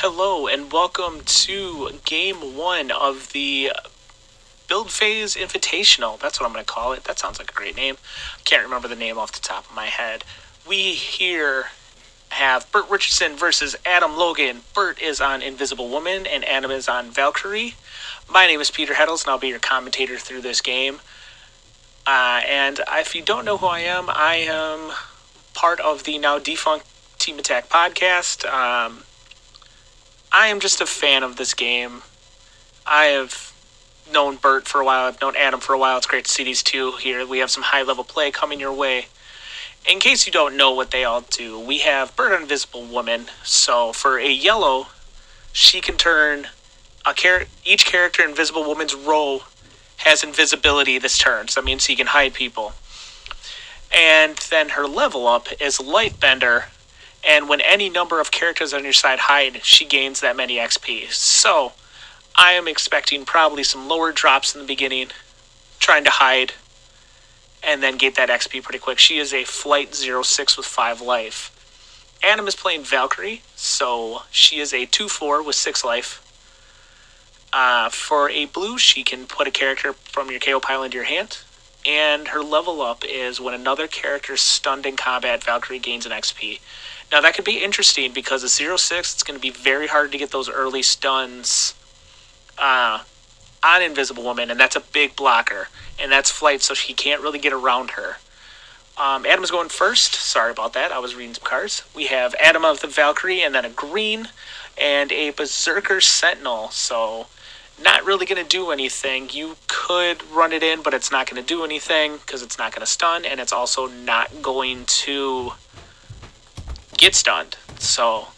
Hello and welcome to Game 1 of the Build Phase Invitational. That's what I'm going to call it. That sounds like a great name. I can't remember the name off the top of my head. We here have Burt Richardson versus Adam Logan. Burt is on Invisible Woman and Adam is on Valkyrie. My name is Peter Heddles and I'll be your commentator through this game. And if you don't know who I am part of the now defunct Team Attack podcast. I am just a fan of this game. I have known Burt for a while. I've known Adam for a while. It's great to see these two here. We have some high-level play coming your way. In case you don't know what they all do, we have Burt on Invisible Woman. So for a yellow, she can turn each character in Invisible Woman's row has invisibility this turn. So that means he can hide people. And then her level up is Lightbender. And when any number of characters on your side hide, she gains that many XP. So, I am expecting probably some lower drops in the beginning, trying to hide, and then get that XP pretty quick. She is a Flight 06 with 5 life. Adam is playing Valkyrie, so she is a 2/4 with 6 life. For a blue, she can put a character from your KO pile into your hand. And her level up is when another character is stunned in combat, Valkyrie gains an XP. Now, that could be interesting because a 0/6, it's going to be very hard to get those early stuns on Invisible Woman, and that's a big blocker. And that's Flight, so he can't really get around her. Adam's going first. Sorry about that. I was reading some cards. We have Adam of the Valkyrie, and then a green, and a Berserker Sentinel. So, not really going to do anything. You could run it in, but it's not going to do anything because it's not going to stun, and it's also not going to get stunned. So,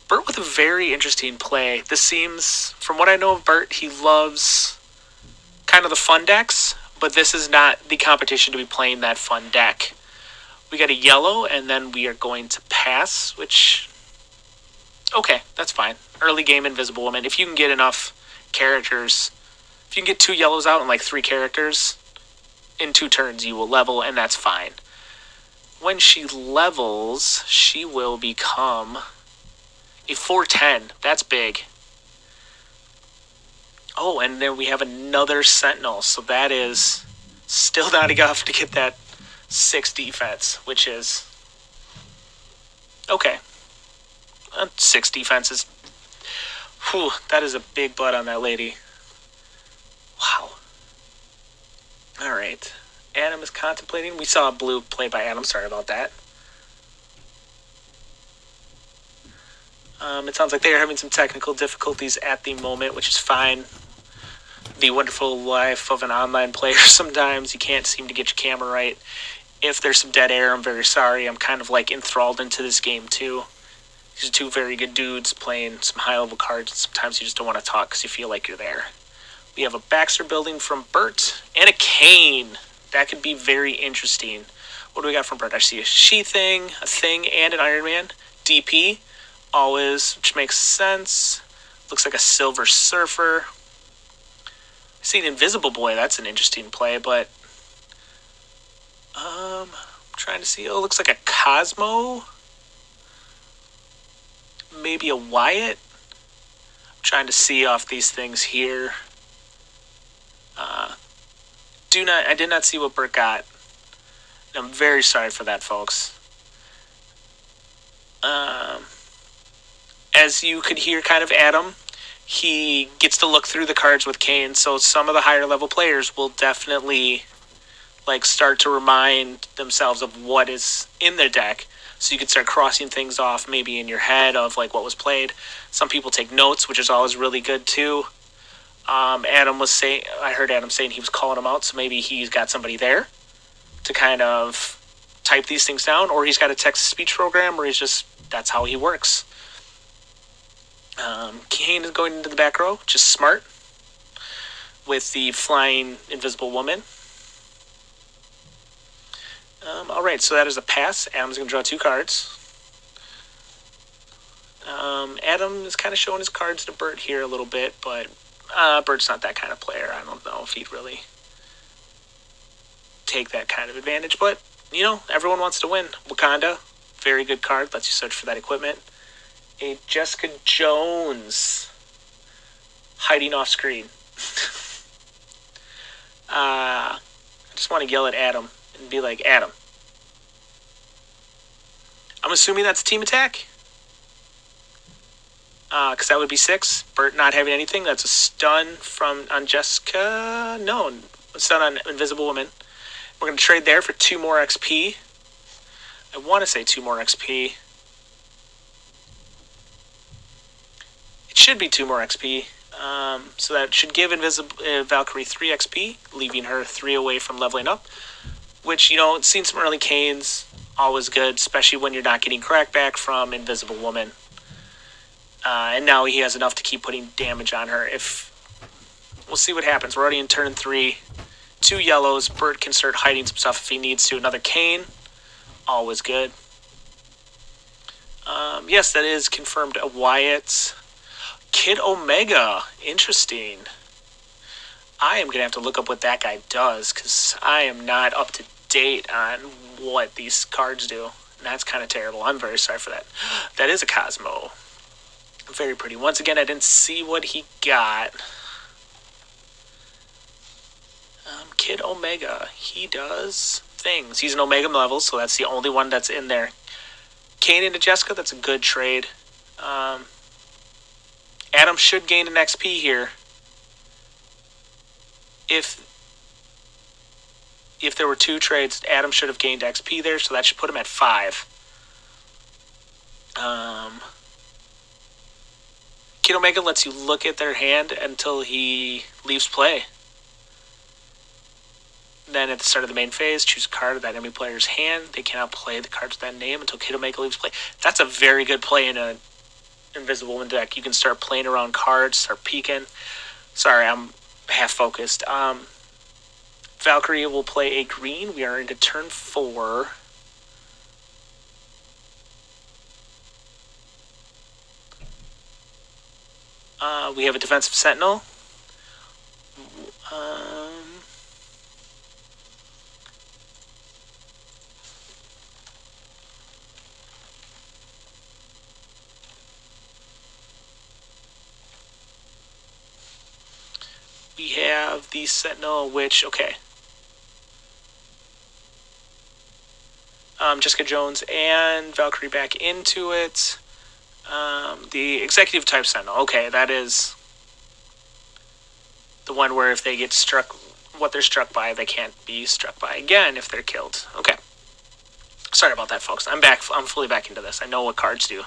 Burt with a very interesting play. This seems, from what I know of Burt, he loves kind of the fun decks, but this is not the competition to be playing that fun deck. We got a yellow, and then we are going to pass, which, okay, that's fine. Early game Invisible Woman. If you can get enough characters, if you can get 2 yellows out and like 3 characters, in 2 turns you will level, and that's fine. When she levels, she will become a 4/10. That's big. Oh, and then we have another Sentinel. So that is still not enough to get that 6 defense, which is okay. 6 defense is, whew, that is a big butt on that lady. Wow. All right. Adam is contemplating. We saw a blue play by Adam. Sorry about that. It sounds like they are having some technical difficulties at the moment, which is fine. The wonderful life of an online player. Sometimes you can't seem to get your camera right. If there's some dead air, I'm very sorry. I'm kind of like enthralled into this game too. These are 2 very good dudes playing some high-level cards. Sometimes you just don't want to talk because you feel like you're there. We have a Baxter building from Burt and a Kane. That could be very interesting. What do we got from Burt? I see a She-Thing, a Thing, and an Iron Man. DP, always, which makes sense. Looks like a Silver Surfer. I see an Invisible Boy. That's an interesting play, but I'm trying to see. Oh, looks like a Cosmo. Maybe a Wyatt. I'm trying to see off these things here. I did not see what Burt got. I'm very sorry for that, folks. As you could hear kind of Adam, he gets to look through the cards with Kane, so some of the higher level players will definitely start to remind themselves of what is in their deck. So you can start crossing things off maybe in your head of what was played. Some people take notes, which is always really good too. I heard Adam saying he was calling them out, so maybe he's got somebody there to kind of type these things down, or he's got a text-to-speech program where that's how he works. Kane is going into the back row, just smart, with the flying Invisible Woman. Alright, so that is a pass. Adam's going to draw 2 cards. Adam is kind of showing his cards to Burt here a little bit, but Burt's not that kind of player. I don't know if he'd really take that kind of advantage, but, everyone wants to win. Wakanda, very good card, lets you search for that equipment. a Jessica Jones hiding off screen. I just want to yell at Adam and be like, Adam. I'm assuming that's a team attack. Because that would be 6. Burt not having anything. That's a stun on Jessica. No, a stun on Invisible Woman. We're going to trade there for 2 more XP. I want to say 2 more XP. It should be 2 more XP. So that should give Valkyrie 3 XP, leaving her 3 away from leveling up. Which, seen some early canes. Always good, especially when you're not getting crackback from Invisible Woman. And now he has enough to keep putting damage on her. We'll see what happens. We're already in turn 3. 2 yellows. Burt can start hiding some stuff if he needs to. Another cane. Always good. Yes, that is confirmed a Wyatt. Kid Omega. Interesting. I am going to have to look up what that guy does, because I am not up to date on what these cards do. And that's kind of terrible. I'm very sorry for that. That is a Cosmo. Very pretty. Once again, I didn't see what he got. Kid Omega. He does things. He's an Omega level, so that's the only one that's in there. Kane into Jessica, that's a good trade. Adam should gain an XP here. If there were 2 trades, Adam should have gained XP there, so that should put him at 5. Kid Omega lets you look at their hand until he leaves play. Then at the start of the main phase, choose a card of that enemy player's hand. They cannot play the cards with that name until Kid Omega leaves play. That's a very good play in an Invisible Woman deck. You can start playing around cards, start peeking. Sorry, I'm half focused. Valkyrie will play a green. We are into turn 4. We have a defensive sentinel. We have the sentinel, which, okay. Jessica Jones and Valkyrie back into it. The executive type sentinel. Okay, that is the one where if they get struck, what they're struck by, they can't be struck by again if they're killed. Okay. Sorry about that, folks. I'm back. I'm fully back into this. I know what cards do.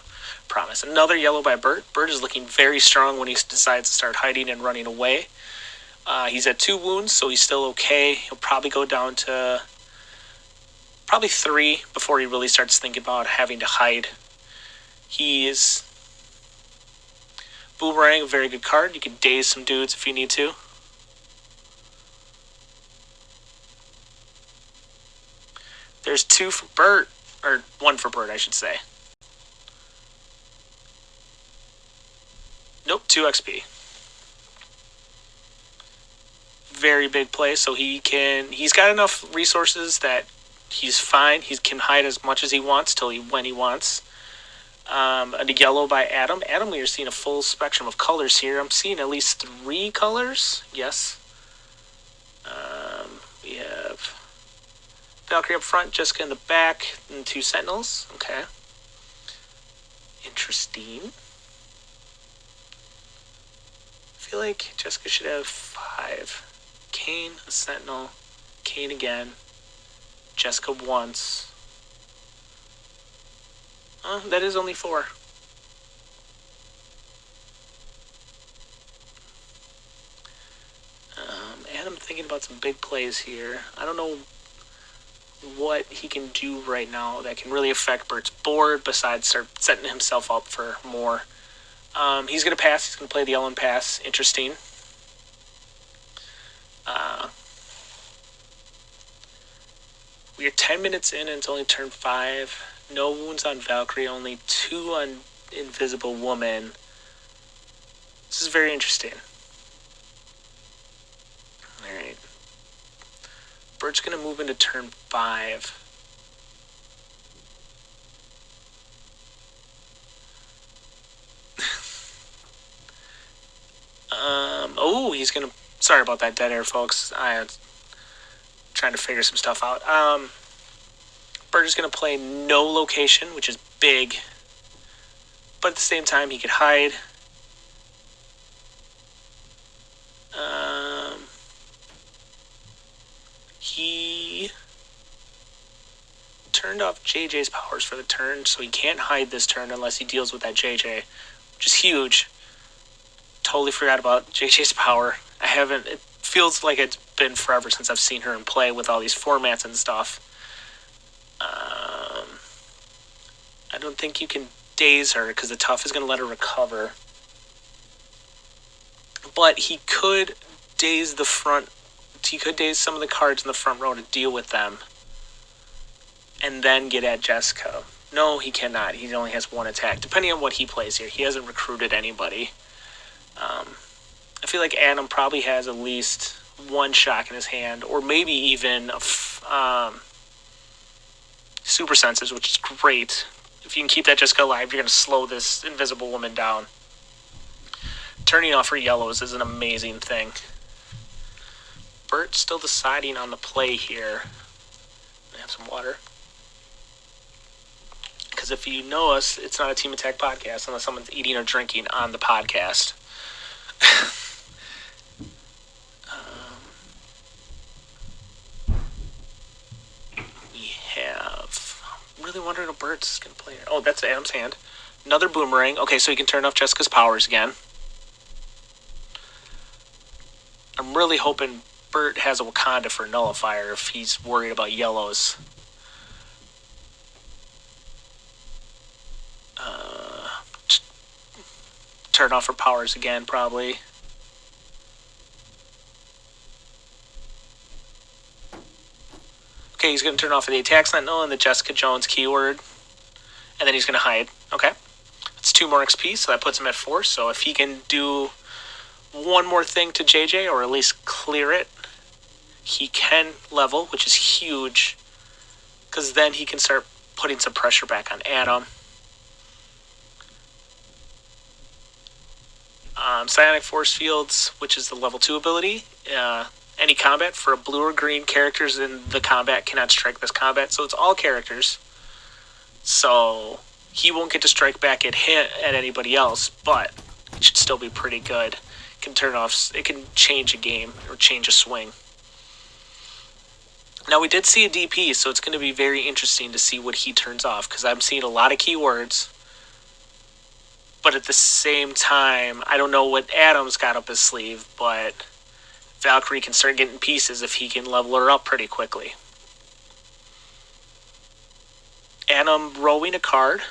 Promise. Another yellow by Burt. Burt is looking very strong when he decides to start hiding and running away. He's at 2 wounds, so he's still okay. He'll probably go down to probably 3 before he really starts thinking about having to hide. He is Boomerang, a very good card. You can daze some dudes if you need to. There's 2 for Burt, or 1 for Burt, I should say. Nope, 2 XP. Very big play, so he's got enough resources that he's fine. He can hide as much as he wants when he wants. A yellow by Adam. Adam, we are seeing a full spectrum of colors here. I'm seeing at least 3 colors. Yes. We have Valkyrie up front, Jessica in the back, and 2 sentinels. Okay. Interesting. I feel like Jessica should have 5. Kane, a sentinel. Kane again. Jessica once. That is only 4. Adam thinking about some big plays here. I don't know what he can do right now that can really affect Burt's board besides start setting himself up for more. He's going to pass. He's going to play the Ellen pass. Interesting. We are 10 minutes in and it's only turn 5. No wounds on Valkyrie, only 2 on Invisible Woman. This is very interesting. Alright. Burt's going to move into turn 5. Oh, he's going to... Sorry about that dead air, folks. I'm trying to figure some stuff out. Burt is going to play no location, which is big. But at the same time, he could hide. He turned off JJ's powers for the turn, so he can't hide this turn unless he deals with that JJ, which is huge. Totally forgot about JJ's power. It feels like it's been forever since I've seen her in play with all these formats and stuff. I don't think you can daze her because the tough is going to let her recover. But he could daze the front. He could daze some of the cards in the front row to deal with them. And then get at Jessica. No, he cannot. He only has one attack. Depending on what he plays here. He hasn't recruited anybody. I feel like Adam probably has at least one shock in his hand. Or maybe even super senses, which is great. If you can keep that Jessica alive, you're going to slow this invisible woman down. Turning off her yellows is an amazing thing. Burt's still deciding on the play here. I have some water. Because if you know us, it's not a team attack podcast unless someone's eating or drinking on the podcast. We have... I'm really wondering if Burt's going to play here. Oh, that's Adam's hand. Another boomerang. Okay, so he can turn off Jessica's powers again. I'm really hoping Burt has a Wakanda for nullifier if he's worried about yellows. Turn off her powers again, probably. Okay, he's going to turn off the attack sentinel and the Jessica Jones keyword. And then he's going to hide. Okay. It's 2 more XP, so that puts him at 4. So if he can do one more thing to JJ, or at least clear it, he can level, which is huge. Because then he can start putting some pressure back on Adam. Psionic Force Fields, which is the level 2 ability. Any combat for blue or green characters in the combat cannot strike this combat. So it's all characters. So he won't get to strike back at anybody else, but it should still be pretty good. It can change a game or change a swing. Now we did see a DP, so it's going to be very interesting to see what he turns off, because I'm seeing a lot of keywords. But at the same time, I don't know what Adam's got up his sleeve, but Valkyrie can start getting pieces if he can level her up pretty quickly. Adam rowing a card.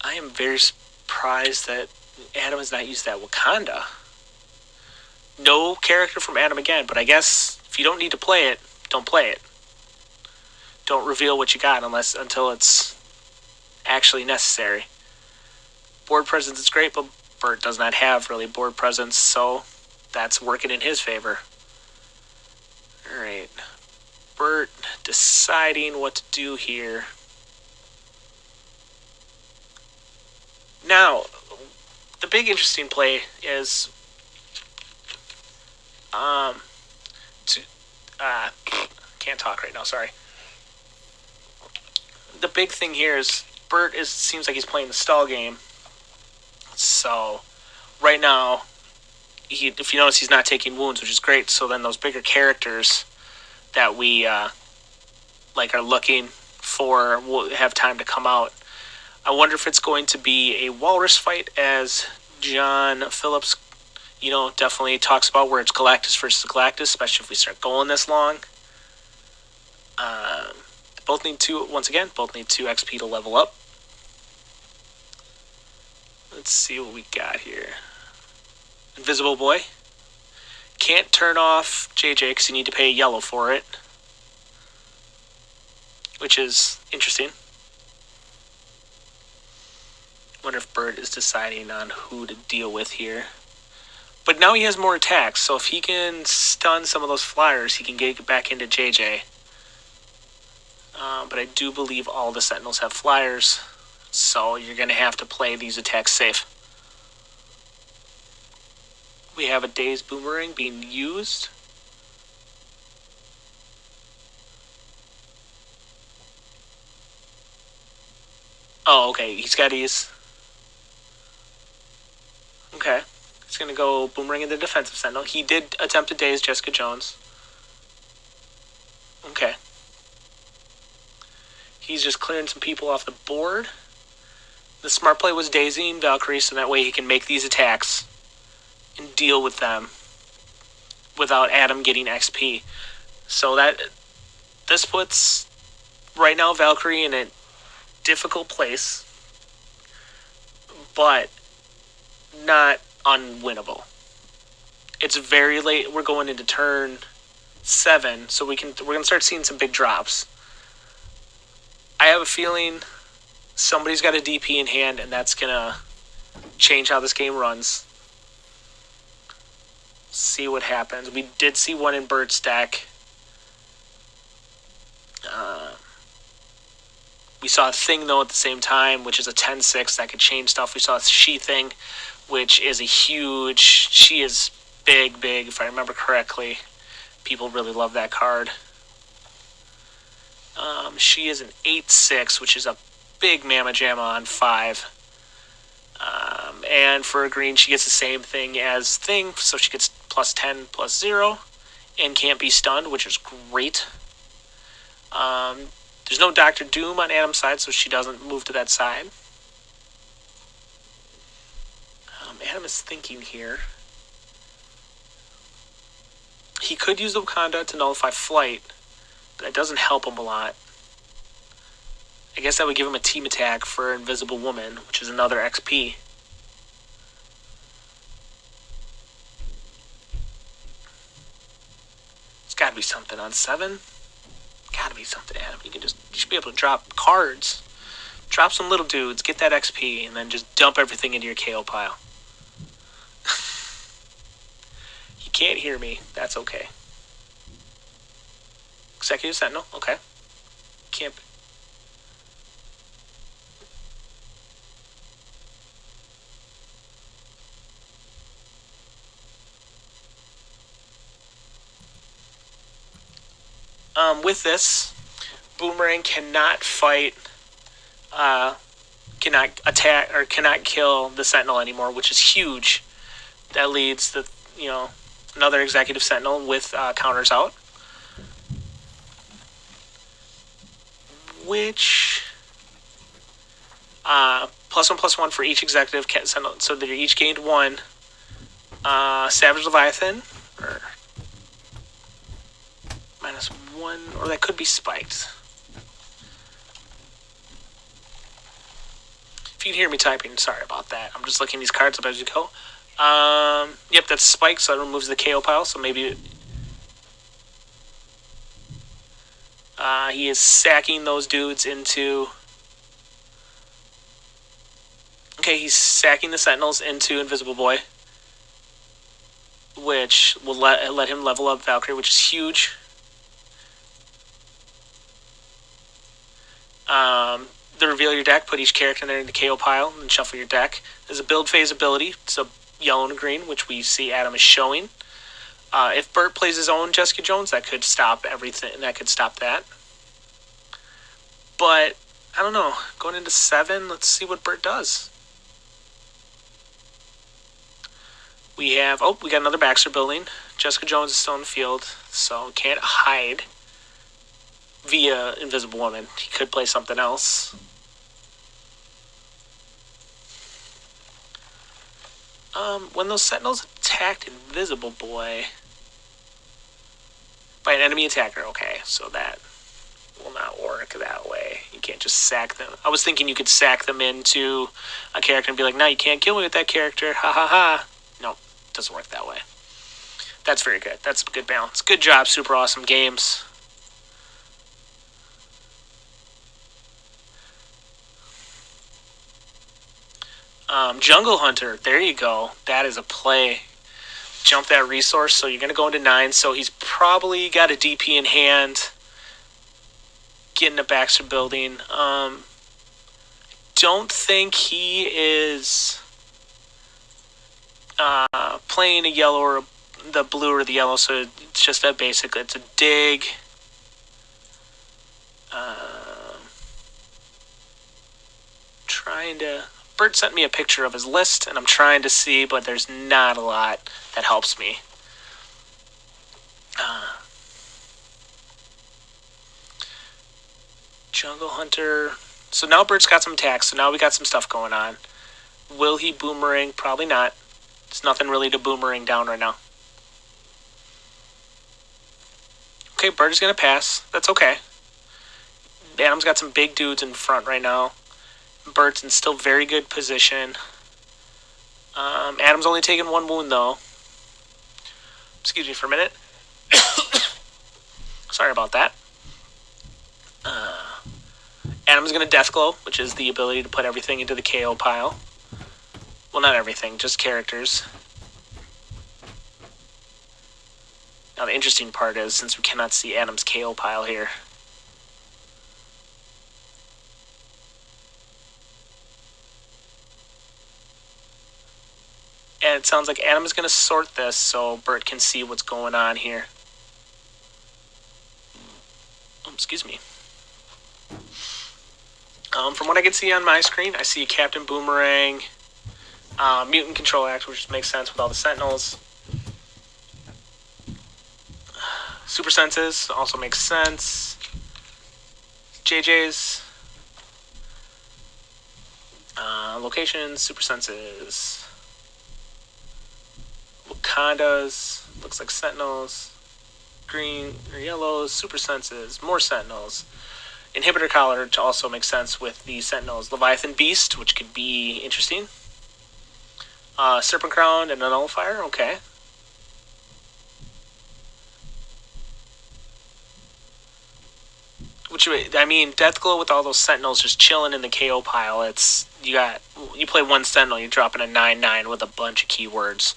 I am very surprised that Adam has not used that Wakanda. No character from Adam again, but I guess if you don't need to play it, don't play it. Don't reveal what you got until it's actually necessary. Board presence is great, but Burt does not have really board presence, so that's working in his favor. Alright. Burt deciding what to do here. Now, the big interesting play is can't talk right now, sorry. The big thing here is Burt seems like he's playing the stall game. So, right now, if you notice, he's not taking wounds, which is great. So then those bigger characters that we are looking for will have time to come out. I wonder if it's going to be a walrus fight, as John Phillips, definitely talks about, where it's Galactus versus Galactus, especially if we start going this long. Both need 2 XP to level up. Let's see what we got here. Invisible Boy. Can't turn off JJ because you need to pay yellow for it, which is interesting. Wonder if Burt is deciding on who to deal with here. But now he has more attacks, so if he can stun some of those flyers, he can get back into JJ. But I do believe all the Sentinels have flyers, so you're going to have to play these attacks safe. We have a dazed boomerang being used. Oh, okay. He's got ease. Okay. He's going to go boomerang in the defensive sentinel. He did attempt to daze Jessica Jones. Okay. He's just clearing some people off the board. The smart play was dazing Valkyrie so that way he can make these attacks and deal with them without Adam getting XP. So this puts right now Valkyrie in a difficult place, but not unwinnable. It's very late. We're going into turn 7, so we're gonna start seeing some big drops. I have a feeling somebody's got a DP in hand, and that's gonna change how this game runs. See what happens. We did see one in Burt's deck. We saw a thing, though, at the same time, which is a 10-6 that could change stuff. We saw a she thing, which is a huge... She is big, if I remember correctly. People really love that card. She is an 8-6, which is a big mamma jamma on 5. And for a green, she gets the same thing as Thing, so she gets plus 10, plus 0, and can't be stunned, which is great. There's no Dr. Doom on Adam's side, so she doesn't move to that side. Adam is thinking here. He could use the Wakanda to nullify flight, but that doesn't help him a lot. I guess that would give him a team attack for Invisible Woman, which is another XP. It's got to be something on 7. Got to be something, Adam. You should be able to drop cards. Drop some little dudes, get that XP, and then just dump everything into your KO pile. You can't hear me. That's okay. Executive Sentinel. Okay. Can't... With this, Boomerang cannot fight, cannot attack, or cannot kill the Sentinel anymore, which is huge. That leads the, another Executive Sentinel with counters out. Which, +1/+1 for each Executive Sentinel, so they each gained 1 Savage Leviathan, or -1, or that could be spiked. If you can hear me typing, sorry about that. I'm just looking these cards up as we go. Yep, that's spiked, so that removes the KO pile, so maybe... he is sacking those dudes into... Okay, he's sacking the Sentinels into Invisible Boy, which will let him level up Valkyrie, which is huge. The reveal your deck, put each character in there in the KO pile, and then shuffle your deck. There's a build phase ability, so yellow and green, which we see Adam is showing. If Burt plays his own Jessica Jones, that could stop everything. That could stop that. But I don't know. Going into 7, let's see what Burt does. We got another Baxter building. Jessica Jones is still in the field, so can't hide via Invisible Woman. He could play something else. When those Sentinels attacked Invisible Boy by an enemy attacker, okay, so that will not work that way. You can't just sack them. I was thinking you could sack them into a character and be like, no, you can't kill me with that character, ha ha ha. No, it doesn't work that way. That's very good. That's a good balance. Good job, Super Awesome Games. Jungle Hunter, there you go. That is a play. Jump that resource, so you're going to go into 9, so he's probably got a DP in hand. Getting a Baxter building. Don't think he is playing a yellow or the blue or the yellow, so it's just a basic. It's a dig. Trying to. Burt sent me a picture of his list, and I'm trying to see, but there's not a lot that helps me. Jungle Hunter. So now Burt's got some attacks, so now we got some stuff going on. Will he boomerang? Probably not. There's nothing really to boomerang down right now. Okay, Burt is going to pass. That's okay. Adam's got some big dudes in front right now. Burt's in still very good position. Adam's only taken one wound, though. Excuse me for a minute. Sorry about that. Adam's going to Death Glow, which is the ability to put everything into the KO pile. Well, not everything, just characters. Now, the interesting part is, since we cannot see Adam's KO pile here, and it sounds like Adam is going to sort this so Burt can see what's going on here. Oh, excuse me. From what I can see on my screen, I see Captain Boomerang, Mutant Control Axe, which makes sense with all the Sentinels. Super Senses also makes sense. JJ's. Locations, Super Senses. Wakandas, looks like Sentinels. Green or yellows, Super Senses, more Sentinels. Inhibitor Collar, which also makes sense with the Sentinels. Leviathan Beast, which could be interesting. Serpent Crown and a Nullifier, okay. Which, I mean, Death Glow with all those Sentinels just chilling in the KO pile. It's you play one Sentinel, you're dropping a 9/9 with a bunch of keywords.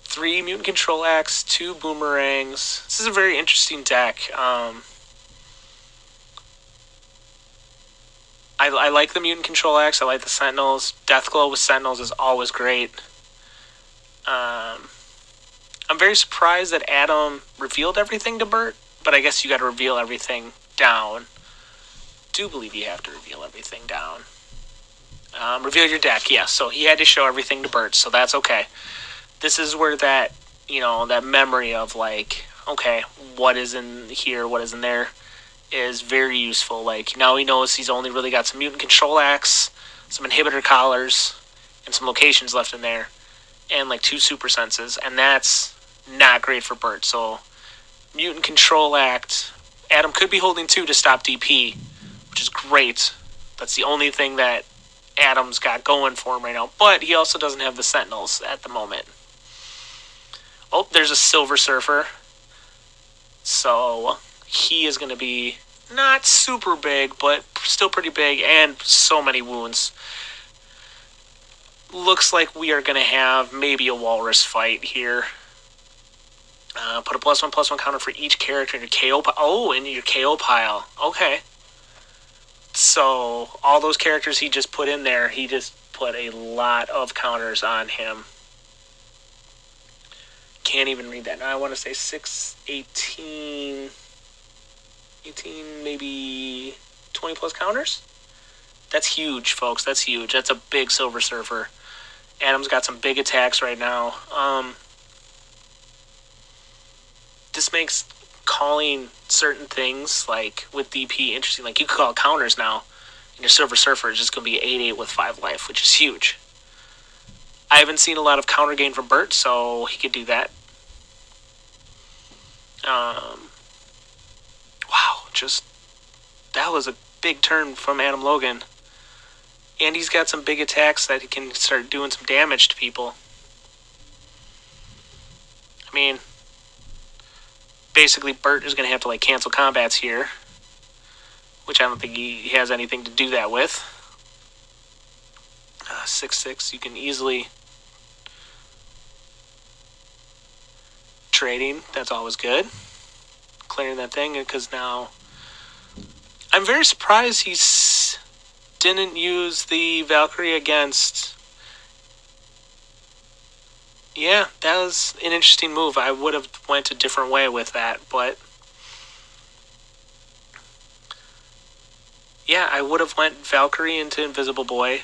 Three Mutant Control Axe, 2 Boomerangs. This is a very interesting deck. I like the Mutant Control Axe. I like the Sentinels. Death Glow with Sentinels is always great. I'm very surprised that Adam revealed everything to Burt, but I guess you got to reveal everything down. Do believe you have to reveal everything down. Reveal your deck, yes. So he had to show everything to Burt, so that's okay. This is where that, that memory of like, okay, what is in here, what is in there, is very useful. Like, now he knows he's only really got some Mutant Control Axe, some Inhibitor Collars, and some locations left in there, and like 2 Super Senses, and that's not great for Burt. So, Mutant Control Act, Adam could be holding 2 to stop DP, which is great. That's the only thing that Adam's got going for him right now, but he also doesn't have the Sentinels at the moment. Oh, there's a Silver Surfer. So, he is going to be not super big, but still pretty big, and so many wounds. Looks like we are going to have maybe a Walrus fight here. Put a +1/+1 counter for each character in your KO pile. Oh, in your KO pile. Okay. So, all those characters he just put in there, he just put a lot of counters on him. Can't even read that. Now I want to say 6, 18, maybe 20 plus counters. That's huge, folks. That's huge. That's a big Silver Surfer. Adam's got some big attacks right now. This makes calling certain things, like with DP, interesting. Like, you could call counters now, and your Silver Surfer is just going to be 8/8 with 5 life, which is huge. I haven't seen a lot of counter gain from Burt, so he could do that. Wow, that was a big turn from Adam Logan. And he's got some big attacks that he can start doing some damage to people. I mean, basically Burt is going to have to cancel combats here, which I don't think he has anything to do that with. 6/6, you can easily trading. That's always good. Clearing that thing, because now I'm very surprised he's didn't use the Valkyrie against... Yeah, that was an interesting move. I would have went a different way with that, but... Yeah, I would have went Valkyrie into Invisible Boy,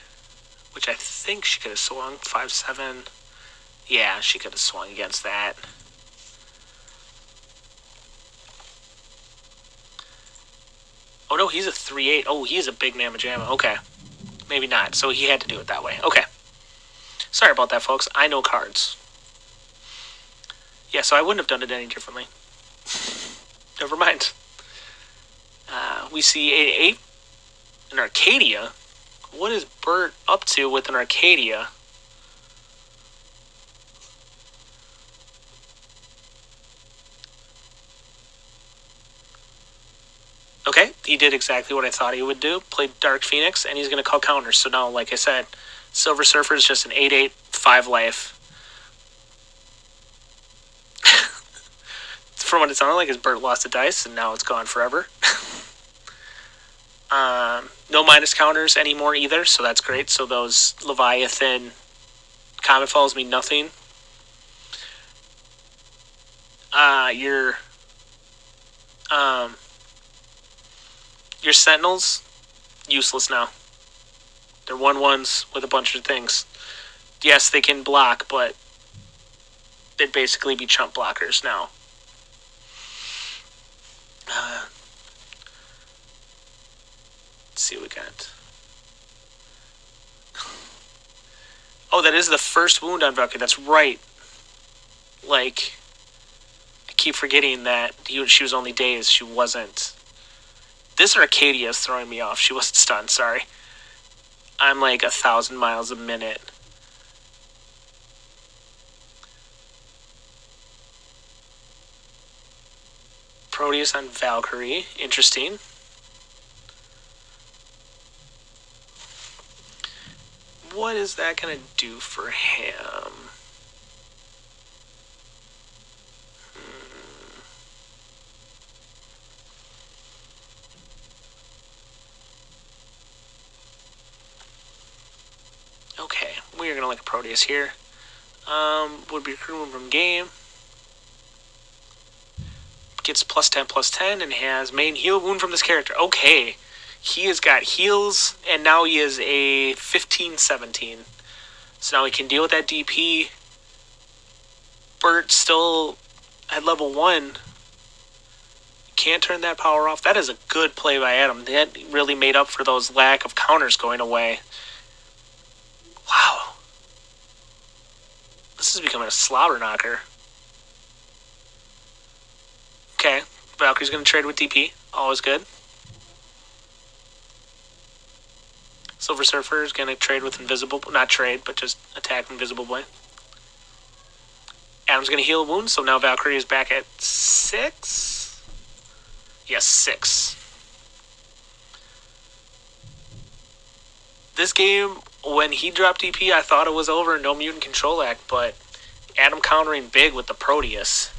which I think she could have swung 5-7. Yeah, she could have swung against that. Oh no, he's a 3-8. Oh, he's a big mamma jamma. Okay. Maybe not. So he had to do it that way. Okay. Sorry about that, folks. I know cards. Yeah, so I wouldn't have done it any differently. Never mind. We see 8-8. An Arcadia? What is Burt up to with an Arcadia? Okay, he did exactly what I thought he would do. Played Dark Phoenix, and he's going to call counters. So now, like I said, Silver Surfer is just an 8-8, 5 life. From what it sounded like, is Burt lost a dice, and now it's gone forever. No minus counters anymore either, so that's great. So those Leviathan Comet Falls mean nothing. Your Sentinels, useless now. They're 1/1s with a bunch of things. Yes, they can block, but they'd basically be chump blockers now. Let's see what we got. Oh, that is the first wound on Valkyrie. That's right. Like, I keep forgetting that she was only dazed. She wasn't. This Arcadia is throwing me off. She wasn't stunned, sorry. I'm like 1,000 miles a minute. Proteus on Valkyrie. Interesting. What is that going to do for him? Okay, we are going to look at Proteus here. Would be recruitment from game. Gets +10/+10 and has main heal wound from this character. Okay. He has got heals, and now he is a 15-17. So now he can deal with that DP. Burt still at level 1. Can't turn that power off. That is a good play by Adam. That really made up for those lack of counters going away. Wow. This is becoming a slobber knocker. Okay. Valkyrie's going to trade with DP. Always good. Silver Surfer is going to trade with Invisible... Not trade, but just attack Invisible Boy. Adam's going to heal a wound, so now Valkyrie is back at 6? Yes, 6. This game, when he dropped DP, I thought it was over, no Mutant Control Act, but Adam countering big with the Proteus.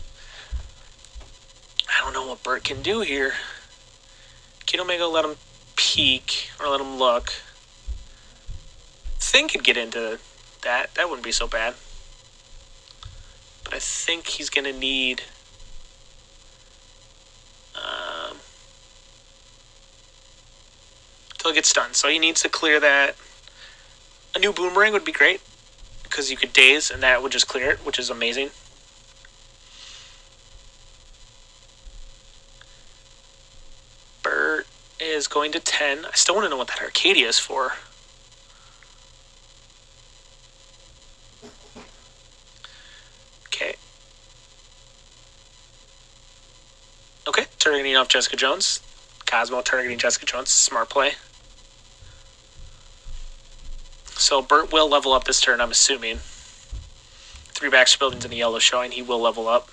I don't know what Burt can do here. Kid Omega let him peek, or let him look. Think could get into that. That wouldn't be so bad. But I think he's going to need... till he gets stunned. So he needs to clear that. A new Boomerang would be great, because you could daze, and that would just clear it, which is amazing. Burt is going to 10. I still want to know what that Arcadia is for. Okay. Okay, targeting off Jessica Jones. Cosmo targeting Jessica Jones. Smart play. So Burt will level up this turn, I'm assuming. 3 Baxter Buildings in the yellow showing. He will level up.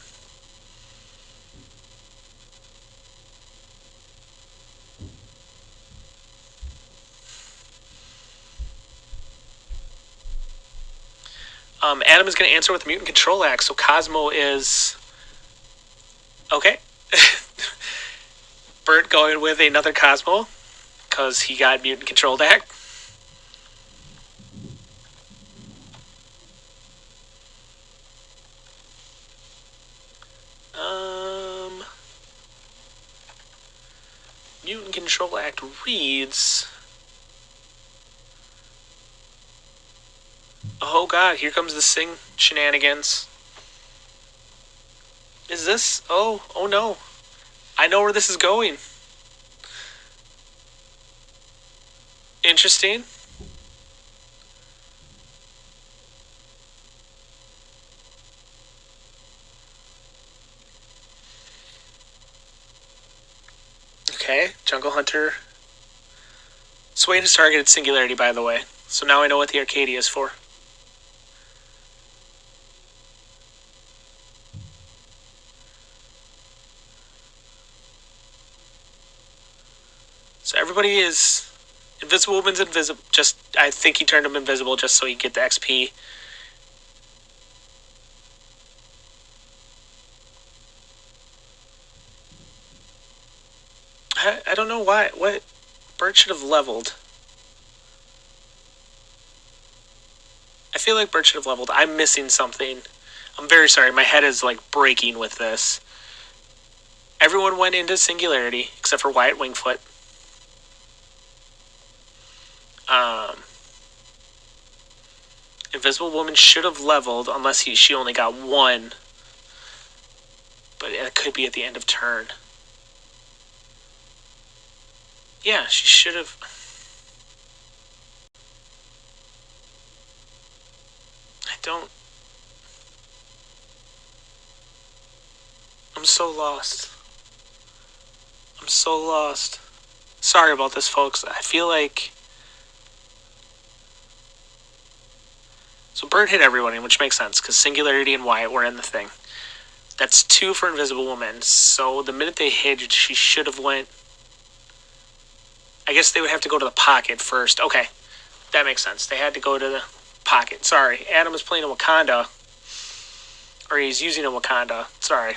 Adam is going to answer with Mutant Control Axe, so Cosmo is... Okay. Burt going with another Cosmo, because he got Mutant Control Axe. Mutant Control Act reads... Oh god, here comes the Sing shenanigans. Is this... Oh no. I know where this is going. Interesting. Okay, Jungle Hunter. Swain has targeted Singularity, by the way. So now I know what the Arcadia is for. So everybody is... Invisible Woman's invisible. Just, I think he turned him invisible just so he could get the XP. I don't know why. What? Burt should have leveled. I feel like Burt should have leveled. I'm missing something. I'm very sorry. My head is like breaking with this. Everyone went into Singularity except for Wyatt Wingfoot. Invisible Woman should have leveled unless she only got one. But it could be at the end of turn. Yeah, she should have. I don't. I'm so lost. I'm so lost. Sorry about this, folks. I feel like... So Burt hit everybody, which makes sense, because Singularity and Wyatt were in the thing. That's 2 for Invisible Woman. So the minute they hit, she should have went... I guess they would have to go to the pocket first. Okay, that makes sense. They had to go to the pocket. Sorry, Adam is playing a Wakanda. Or he's using a Wakanda. Sorry.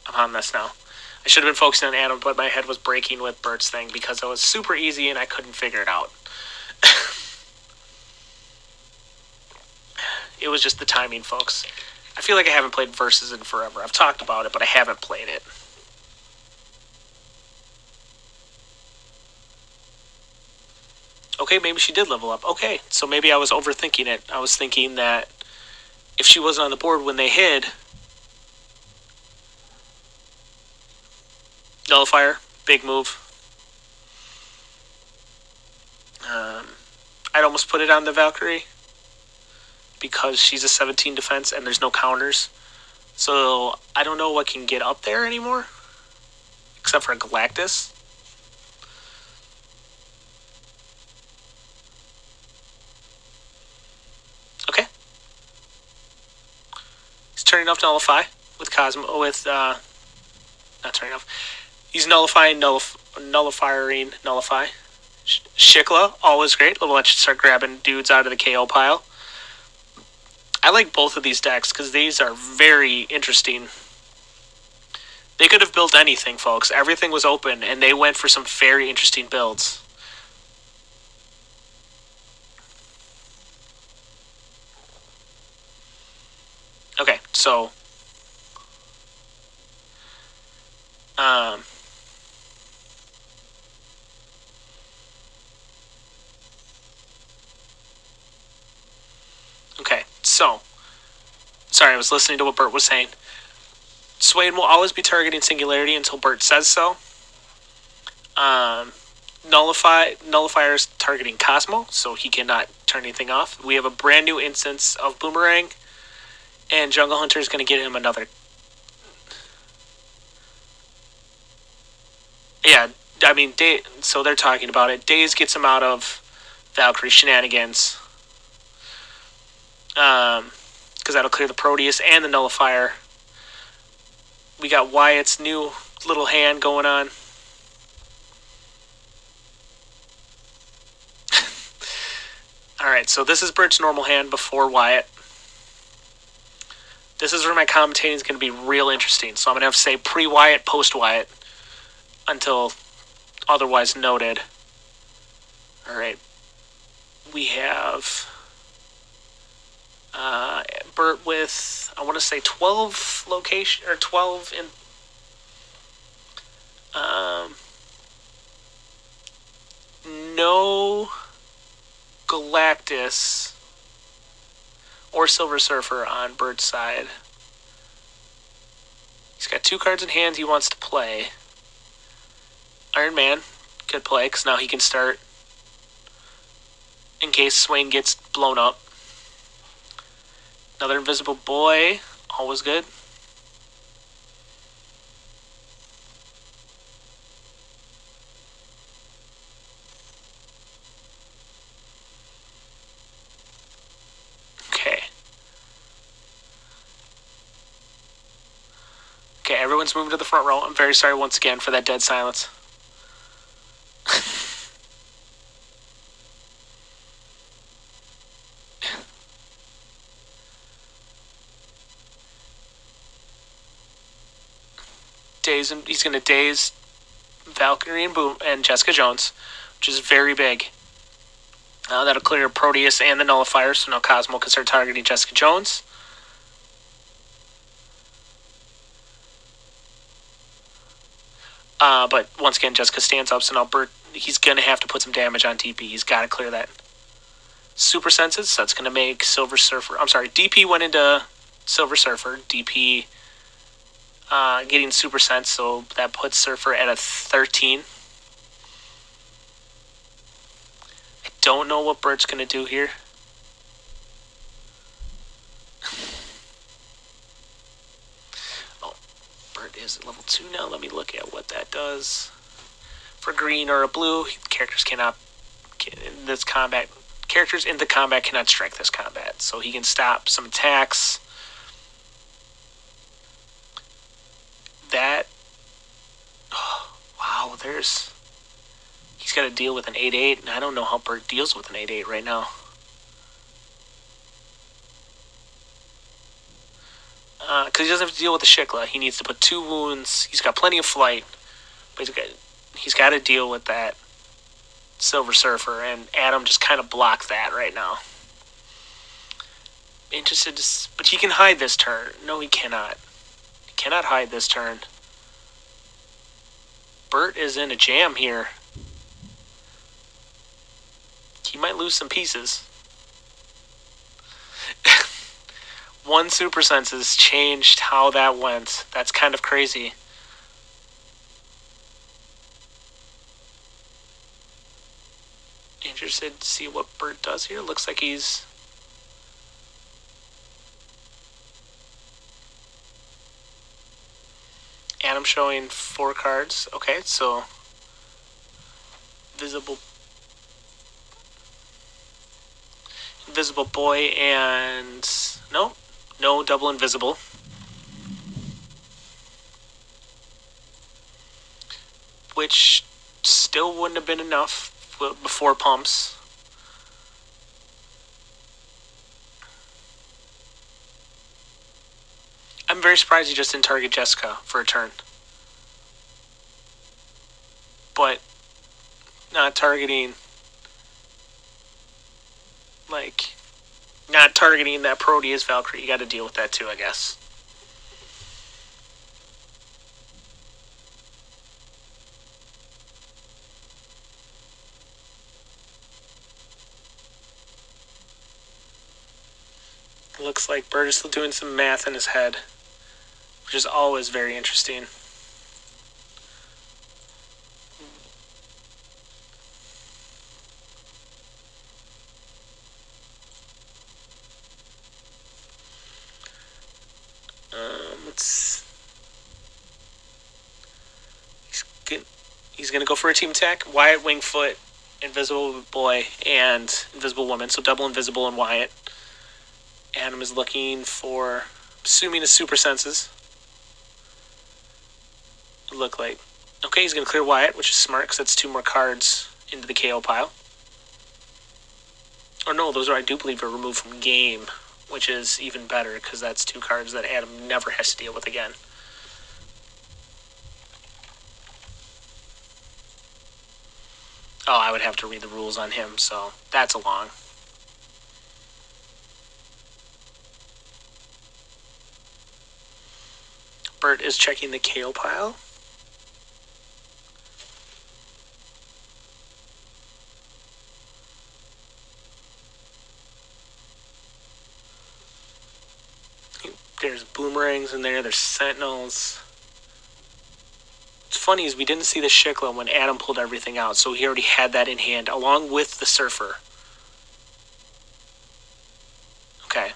I'm on this now. I should have been focusing on Adam, but my head was breaking with Burt's thing because it was super easy and I couldn't figure it out. It was just the timing, folks. I feel like I haven't played Versus in forever. I've talked about it, but I haven't played it. Okay, maybe she did level up. Okay, so maybe I was overthinking it. I was thinking that if she wasn't on the board when they hid... Nullifier, big move. I'd almost put it on the Valkyrie because she's a 17 defense and there's no counters. So I don't know what can get up there anymore except for Galactus. Okay. He's turning off Nullify with Cosmo, with, not turning off. He's nullifying, nullifiering, nullify. Shikla, always great. Let's start grabbing dudes out of the KO pile. I like both of these decks because these are very interesting. They could have built anything, folks. Everything was open, and they went for some very interesting builds. Okay, so... Okay, so... Sorry, I was listening to what Burt was saying. Swain will always be targeting Singularity until Burt says so. Nullifier is targeting Cosmo, so he cannot turn anything off. We have a brand new instance of Boomerang, and Jungle Hunter is going to get him another. Yeah, I mean, so they're talking about it. Daze gets him out of Valkyrie shenanigans. Because that'll clear the Proteus and the Nullifier. We got Wyatt's new little hand going on. Alright, so this is Burt's normal hand before Wyatt. This is where my commentating is going to be real interesting. So I'm going to have to say pre-Wyatt, post-Wyatt until otherwise noted. Alright. We have Burt with, I want to say 12 location, or 12 in... No Galactus or Silver Surfer on Burt's side. He's got 2 cards in hand he wants to play. Iron Man could play, because now he can start in case Swain gets blown up. Another Invisible Boy, always good. Okay. Okay, everyone's moving to the front row. I'm very sorry once again for that dead silence. He's going to daze Valkyrie and Jessica Jones, which is very big. That'll clear Proteus and the Nullifier, so now Cosmo can start targeting Jessica Jones. But once again, Jessica stands up, so now Burt, he's going to have to put some damage on DP. He's got to clear that. Super Senses, so that's going to make Silver Surfer... I'm sorry, DP went into Silver Surfer. DP getting Super Sense, so that puts Surfer at a 13. I don't know what Burt's going to do here. Oh, Burt is at level 2 now. Let me look at what that does. For green or a blue, characters cannot... In this combat... Characters in the combat cannot strike this combat, so he can stop some attacks. That... Oh, wow, there's... He's got to deal with an 8-8, and I don't know how Burt deals with an 8-8 right now. Because he doesn't have to deal with the Shikla. He needs to put 2 wounds. He's got plenty of flight, but he's got to deal with that Silver Surfer, and Adam just kind of blocks that right now. Interested to... But he can hide this turn. No, he cannot. He cannot hide this turn. Burt is in a jam here. He might lose some pieces. One Super Senses changed how that went. That's kind of crazy. Interested to see what Burt does here. Looks like he's... Adam showing 4 cards. Okay, so... Invisible Boy and... No double invisible. Which still wouldn't have been enough before pumps. I'm very surprised he just didn't target Jessica for a turn. But not targeting... Not targeting that Proteus Valkyrie. You got to deal with that too, I guess. Looks like Burt is still doing some math in his head, which is always very interesting. He's going to go for a team attack. Wyatt, Wingfoot, Invisible Boy, and Invisible Woman. So double Invisible and Wyatt. Adam is looking for, assuming, a Super Senses. Look like... Okay, he's going to clear Wyatt, which is smart, because that's 2 more cards into the KO pile. Or no, those are, I do believe, are removed from game, which is even better, because that's 2 cards that Adam never has to deal with again. Oh, I would have to read the rules on him, so that's a long. Burt is checking the KO pile. There's boomerangs in there. There's sentinels. What's funny is we didn't see the Shikla when Adam pulled everything out, so he already had that in hand, along with the Surfer. Okay.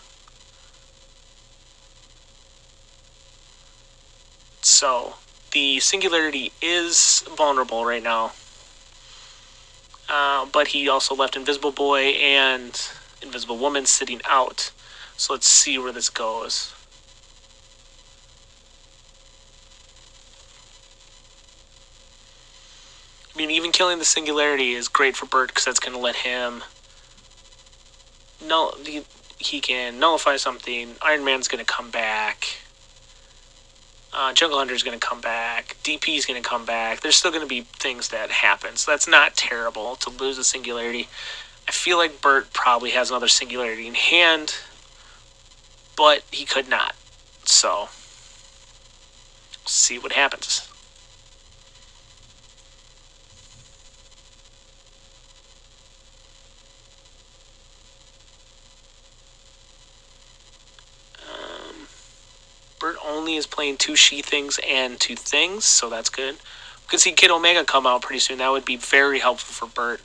So, the Singularity is vulnerable right now. But he also left Invisible Boy and Invisible Woman sitting out. So let's see where this goes. I mean, even killing the Singularity is great for Burt because that's going to let him... He can nullify something. Iron Man's going to come back. Jungle Hunter's going to come back. DP's going to come back. There's still going to be things that happen. So that's not terrible to lose a Singularity. I feel like Burt probably has another Singularity in hand, but he could not. So, we'll see what happens. Burt only is playing 2 She Things and 2 Things, so that's good. We could see Kid Omega come out pretty soon. That would be very helpful for Burt.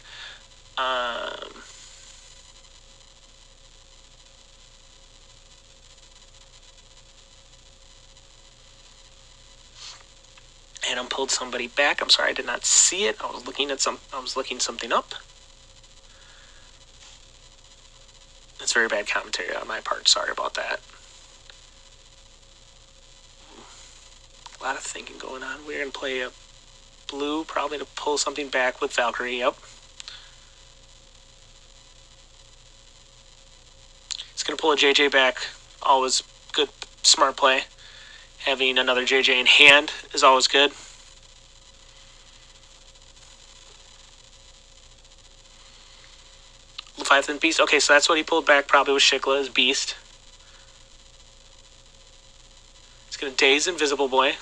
Adam pulled somebody back. I'm sorry, I did not see it. I was looking something up. That's very bad commentary on my part. Sorry about that. A lot of thinking going on. We're going to play a blue, probably to pull something back with Valkyrie. Yep. He's going to pull a JJ back. Always good, smart play. Having another JJ in hand is always good. Leviathan Beast. Okay, so that's what he pulled back probably with Shikla, his Beast. He's going to daze Invisible Boy.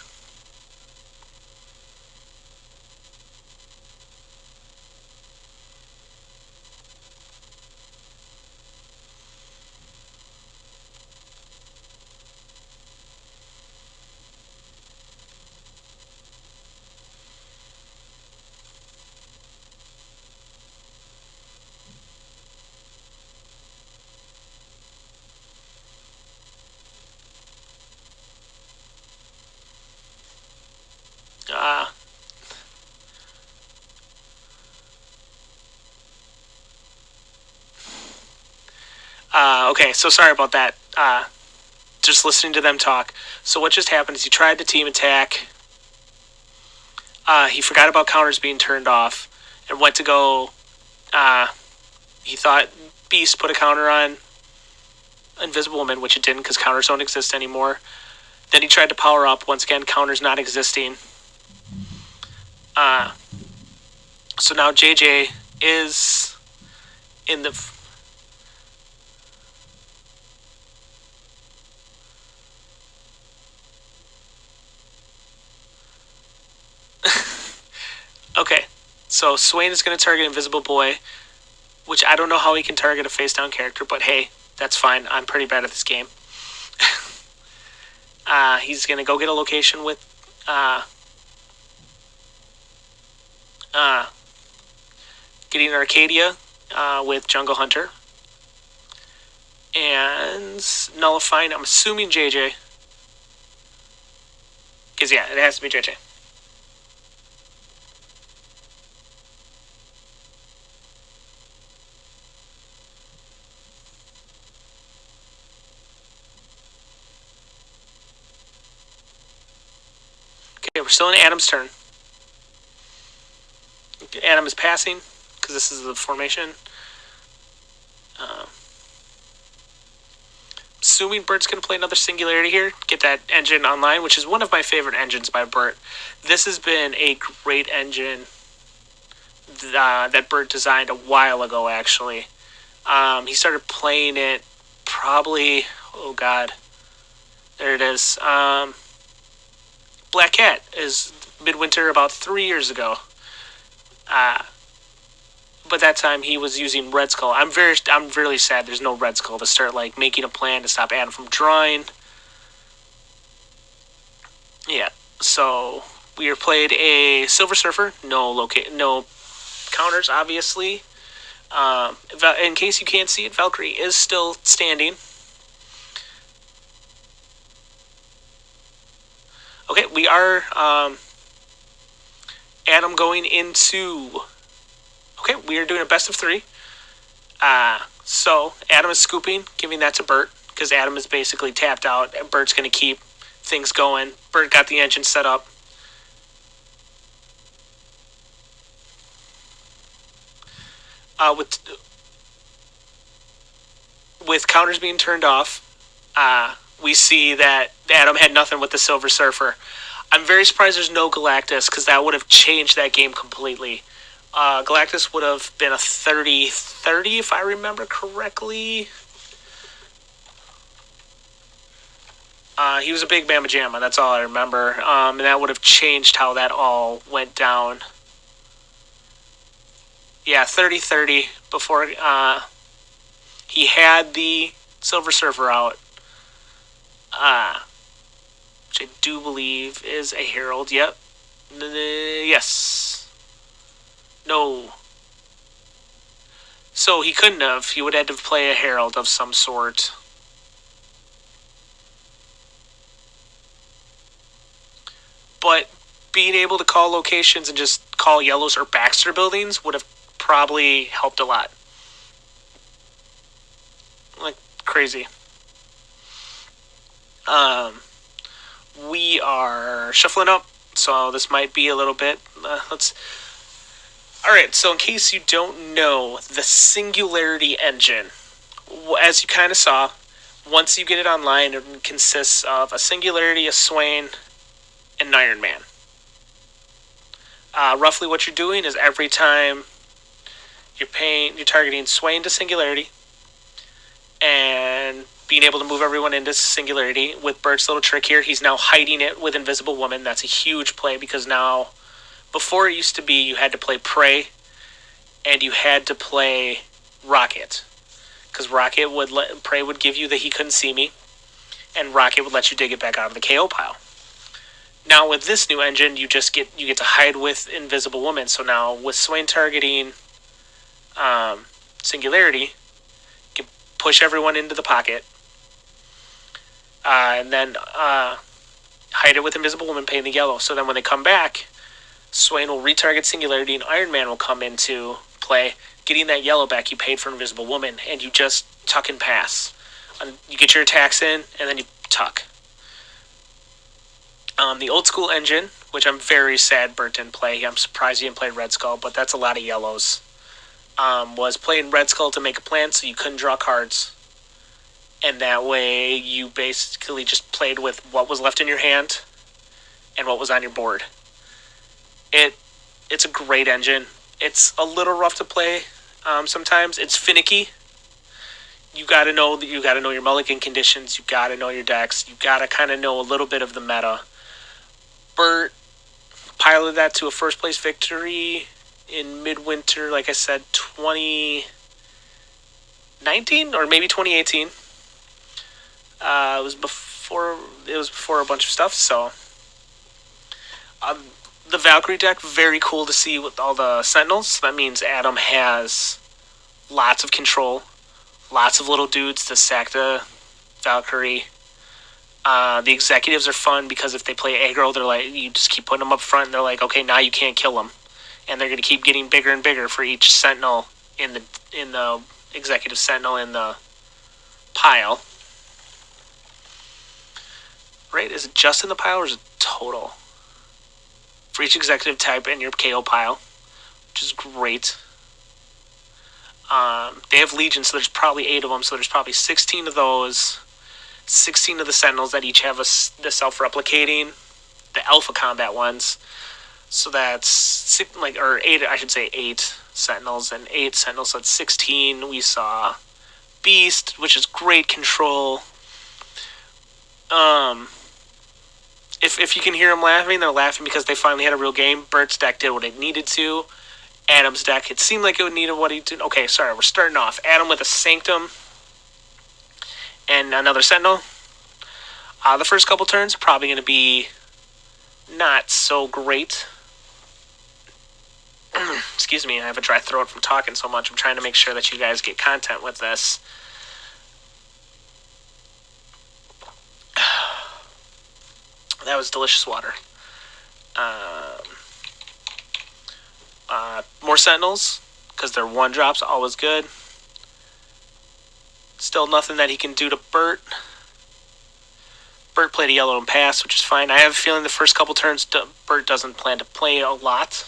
Okay, so sorry about that. Just listening to them talk. So what just happened is he tried the team attack. He forgot about counters being turned off and went to go. He thought Beast put a counter on Invisible Woman, which it didn't because counters don't exist anymore. Then he tried to power up. Once again, counters not existing. So now JJ is in the... Okay, so Swain is going to target Invisible Boy, which I don't know how he can target a face-down character, but hey, that's fine. I'm pretty bad at this game. He's going to go get a location with... getting Arcadia with Jungle Hunter. And nullifying, I'm assuming JJ. Because, yeah, it has to be JJ. Okay, we're still in Adam's turn. Adam is passing, because this is the formation. Assuming Burt's going to play another Singularity here, get that engine online, which is one of my favorite engines by Burt. This has been a great engine that Burt designed a while ago, actually. He started playing it probably, oh god, there it is. Black Cat is Midwinter about 3 years ago. But that time he was using Red Skull. I'm really sad there's no Red Skull to start like making a plan to stop Adam from drawing. Yeah. So we played a Silver Surfer. No counters, obviously. In case you can't see it, Valkyrie is still standing. Okay, we are Adam going into. Okay, we are doing a best of three. So Adam is scooping, giving that to Burt because Adam is basically tapped out. And Burt's going to keep things going. Burt got the engine set up. With counters being turned off, we see that Adam had nothing with the Silver Surfer. I'm very surprised there's no Galactus because that would have changed that game completely. Galactus would have been a 30-30 if I remember correctly. He was a big Bama Jamma, that's all I remember. And that would have changed how that all went down. Yeah, 30-30 before he had the Silver Surfer out. Which I do believe is a Herald. Yep. Yes. No. So he couldn't have. He would have had to play a Herald of some sort. But being able to call locations and just call yellows or Baxter buildings would have probably helped a lot. Like crazy. We are shuffling up, so this might be a little bit. Alright, so in case you don't know, the Singularity engine, as you kind of saw, once you get it online, it consists of a Singularity, a Swain, and an Iron Man. Roughly what you're doing is every time you're targeting Swain to Singularity, and being able to move everyone into Singularity. With Burt's little trick here, he's now hiding it with Invisible Woman. That's a huge play because now, before it used to be you had to play Prey and you had to play Rocket. Because Prey would give you the He Couldn't See Me, and Rocket would let you dig it back out of the KO pile. Now with this new engine, you get to hide with Invisible Woman. So now with Swain targeting Singularity, you can push everyone into the pocket. And then hide it with Invisible Woman, paying the yellow. So then when they come back, Swain will retarget Singularity and Iron Man will come into play, getting that yellow back you paid for Invisible Woman, and you just tuck and pass. You get your attacks in, and then you tuck. The old school engine, which I'm very sad Burt didn't play. I'm surprised he didn't play Red Skull, but that's a lot of yellows. Was playing Red Skull to make a plan so you couldn't draw cards. And that way you basically just played with what was left in your hand and what was on your board. It's a great engine. It's a little rough to play sometimes. It's finicky. You got to know your mulligan conditions. You got to know your decks. You got to kind of know a little bit of the meta. Burt piloted that to a first place victory in midwinter, like I said, 2019 or maybe 2018. It was before a bunch of stuff. So the Valkyrie deck, very cool to see with all the Sentinels. That means Adam has lots of control, lots of little dudes to sack the Valkyrie. The executives are fun because if they play aggro, they're like, you just keep putting them up front, and they're like, okay, now you can't kill them, and they're going to keep getting bigger and bigger for each Sentinel in the executive Sentinel in the pile. Right? Is it just in the pile or is it total? For each executive type in your KO pile, which is great. They have Legion, so there's probably 8 of them, so there's probably 16 of those. 16 of the Sentinels that each have the self-replicating, the Alpha Combat ones. So that's 8, I should say 8 Sentinels, and 8 Sentinels, so that's 16. We saw Beast, which is great control. If you can hear them laughing, they're laughing because they finally had a real game. Burt's deck did what it needed to. Adam's deck, it seemed like it would need what he did. Okay, sorry, we're starting off. Adam with a Sanctum and another Sentinel. The first couple turns are probably going to be not so great. Excuse me, I have a dry throat from talking so much. I'm trying to make sure that you guys get content with this. That was delicious water. More Sentinels, because they're 1-drops, always good. Still nothing that he can do to Burt. Burt played a yellow and pass, which is fine. I have a feeling the first couple turns, Burt doesn't plan to play a lot.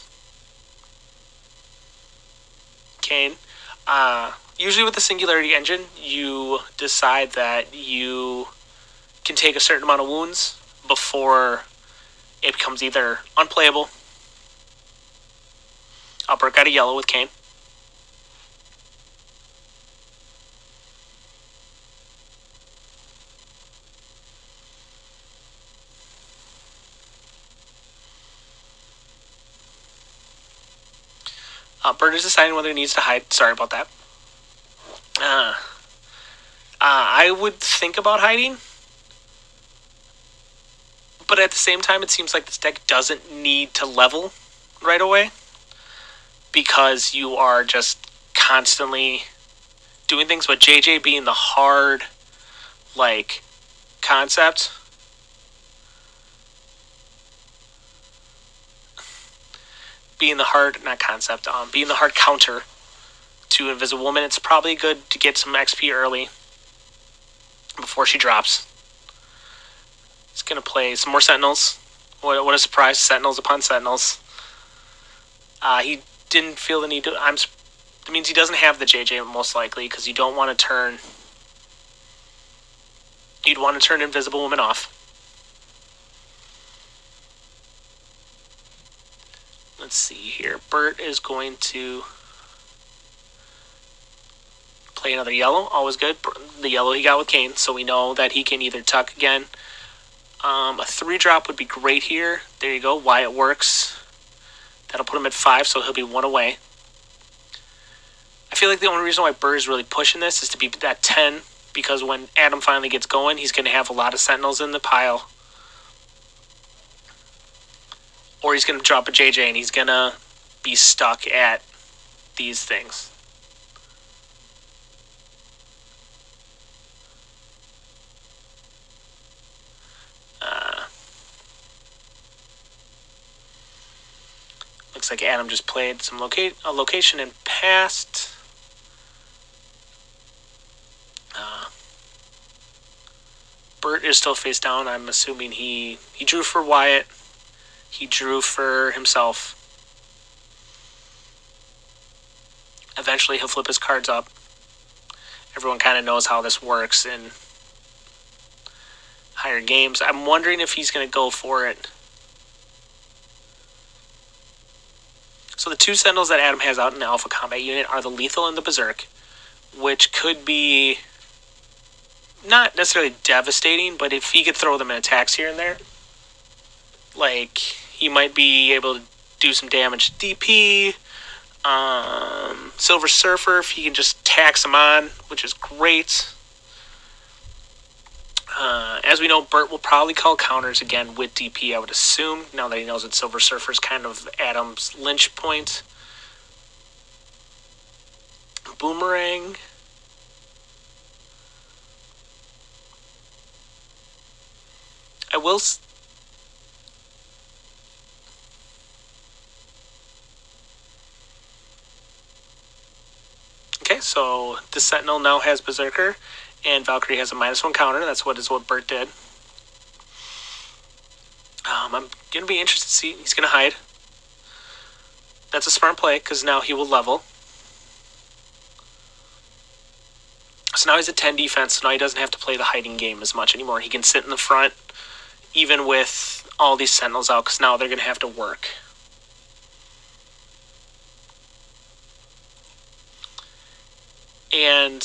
Kane. Usually with the Singularity Engine, you decide that you can take a certain amount of wounds before it becomes either unplayable. Burt got a yellow with Kane. Burt is deciding whether he needs to hide. Sorry about that. I would think about hiding, but at the same time, it seems like this deck doesn't need to level right away because you are just constantly doing things. But JJ being the hard, concept, being the hard counter to Invisible Woman, it's probably good to get some XP early before she drops. He's going to play some more Sentinels. What a surprise, Sentinels upon Sentinels. He didn't feel the need to... It means he doesn't have the JJ most likely, because you don't want to turn... You'd want to turn Invisible Woman off. Let's see here. Burt is going to play another yellow. Always good. The yellow he got with Kane, so we know that he can either tuck again. A 3-drop would be great here. There you go. Wyatt works. That'll put him at 5, so he'll be 1 away. I feel like the only reason why Burt is really pushing this is to be that 10, because when Adam finally gets going, he's going to have a lot of Sentinels in the pile. Or he's going to drop a JJ and he's going to be stuck at these things. Looks like Adam just played some location and passed. Burt is still face down. I'm assuming he drew for Wyatt. He drew for himself. Eventually he'll flip his cards up. Everyone kind of knows how this works in higher games. I'm wondering if he's going to go for it. So the 2 Sentinels that Adam has out in the Alpha Combat Unit are the Lethal and the Berserk, which could be not necessarily devastating, but if he could throw them in attacks here and there, he might be able to do some damage to DP. Silver Surfer, if he can just tax him on, which is great. As we know, Burt will probably call counters again with DP, I would assume, now that he knows that Silver Surfer is kind of Adam's lynch point. Boomerang. I will... Okay, so the Sentinel now has Berserker, and Valkyrie has a -1 counter. That's what Burt did. I'm going to be interested to see. He's going to hide. That's a smart play, because now he will level. So now he's at 10 defense, so now he doesn't have to play the hiding game as much anymore. He can sit in the front, even with all these Sentinels out, because now they're going to have to work. And,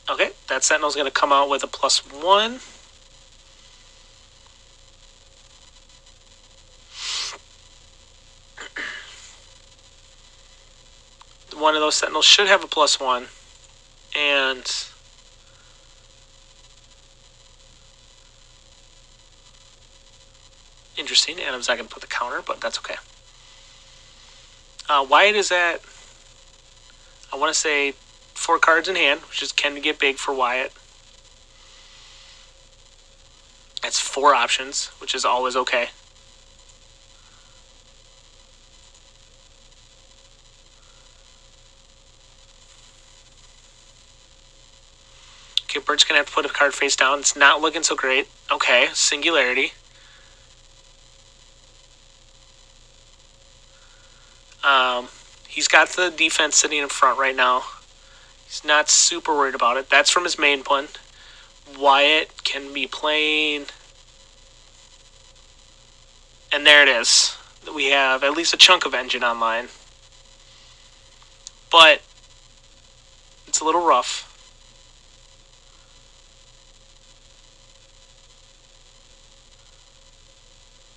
okay, that Sentinel's going to come out with a +1. One of those Sentinels should have a +1. And Interesting. Adam's not going to put the counter, but that's okay. Wyatt is at, I want to say, 4 cards in hand, which is can get big for Wyatt. That's 4 options, which is always okay. Okay, Bert's going to have to put a card face down. It's not looking so great. Okay, Singularity. He's got the defense sitting in front right now. He's not super worried about it. That's from his main one. Wyatt can be playing... And there it is. We have at least a chunk of engine online. But it's a little rough.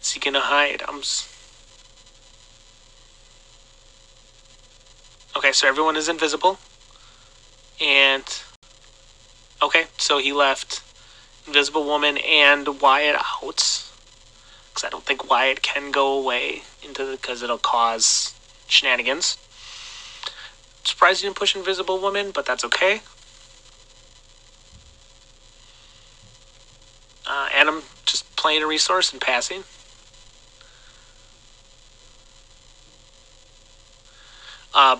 Is he going to hide? Okay, so everyone is invisible. And... Okay, so he left Invisible Woman and Wyatt out. Because I don't think Wyatt can go away because it'll cause shenanigans. Surprised he didn't push Invisible Woman, but that's okay. Adam just playing a resource and passing.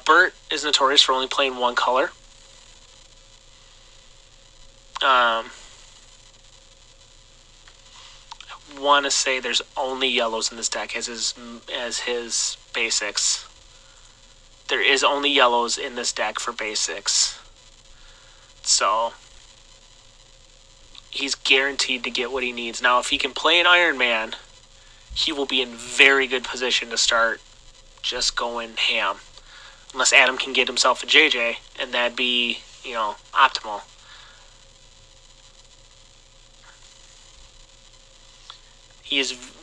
Burt is notorious for only playing 1 color. I want to say there's only yellows in this deck as his basics. There is only yellows in this deck for basics. So he's guaranteed to get what he needs. Now, if he can play an Iron Man, he will be in very good position to start just going ham. Unless Adam can get himself a JJ, and that'd be, optimal.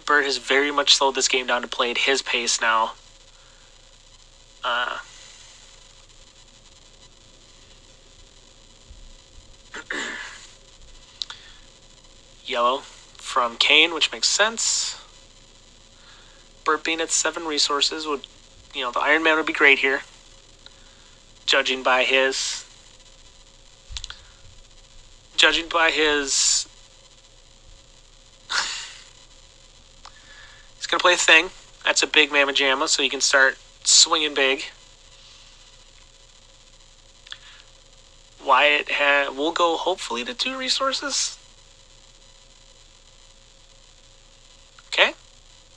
Burt has very much slowed this game down to play at his pace now. Yellow from Kane, which makes sense. Burt being at 7 resources would, the Iron Man would be great here. Judging by his he's going to play a thing. That's a big Mamma Jamma, so you can start swinging big. Wyatt will go hopefully to 2 resources. Okay.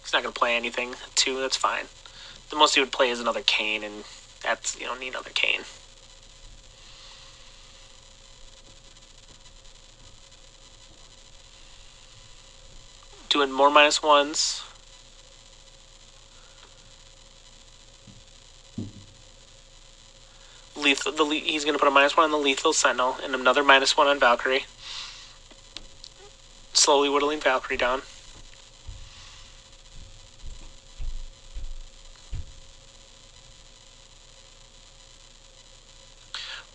He's not going to play anything. 2, that's fine. The most he would play is another Kane, and that's, need another Kane. Doing more -1s. He's going to put a -1 on the Lethal Sentinel and another -1 on Valkyrie. Slowly whittling Valkyrie down.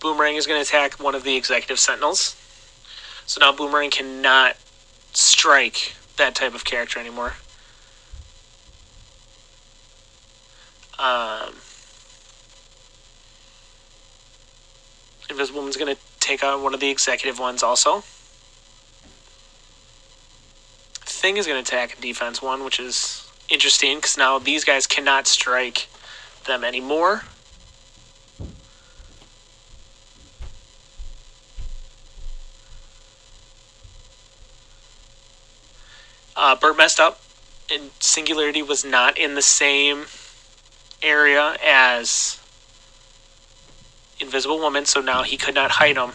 Boomerang is going to attack one of the Executive Sentinels. So now Boomerang cannot strike that type of character anymore. Invisible Woman's going to take on one of the Executive ones also. Thing is going to attack a defense one, which is interesting because now these guys cannot strike them anymore. Burt messed up, and Singularity was not in the same area as Invisible Woman, so now he could not hide him,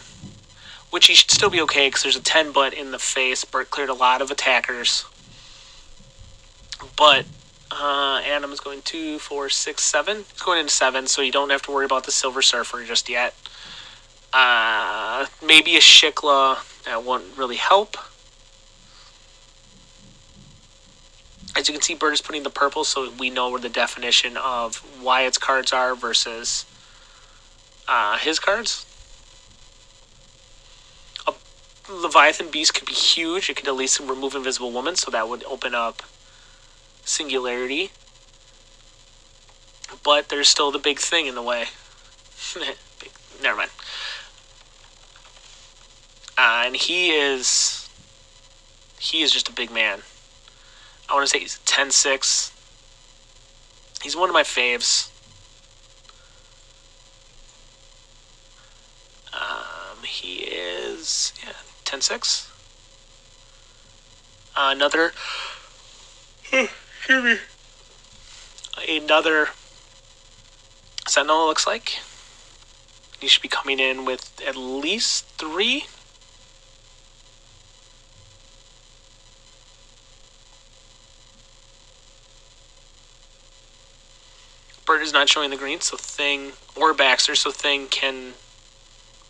which he should still be okay because there's a 10 butt in the face. Burt cleared a lot of attackers, but Adam is going 2, 4, 6, 7. He's going into 7, so you don't have to worry about the Silver Surfer just yet. Maybe a Shikla, that won't really help. As you can see, Burt is putting the purple, so we know where the definition of Wyatt's cards are versus his cards. A Leviathan Beast could be huge. It could at least remove Invisible Woman, so that would open up Singularity. But there's still the big thing in the way. Never mind. And he is just a big man. I want to say he's 10'6". He's one of my faves. He is 10'6". Another Sentinel, looks like. He should be coming in with at least 3. Burt is not showing the green, so Thing, or Baxter, so Thing can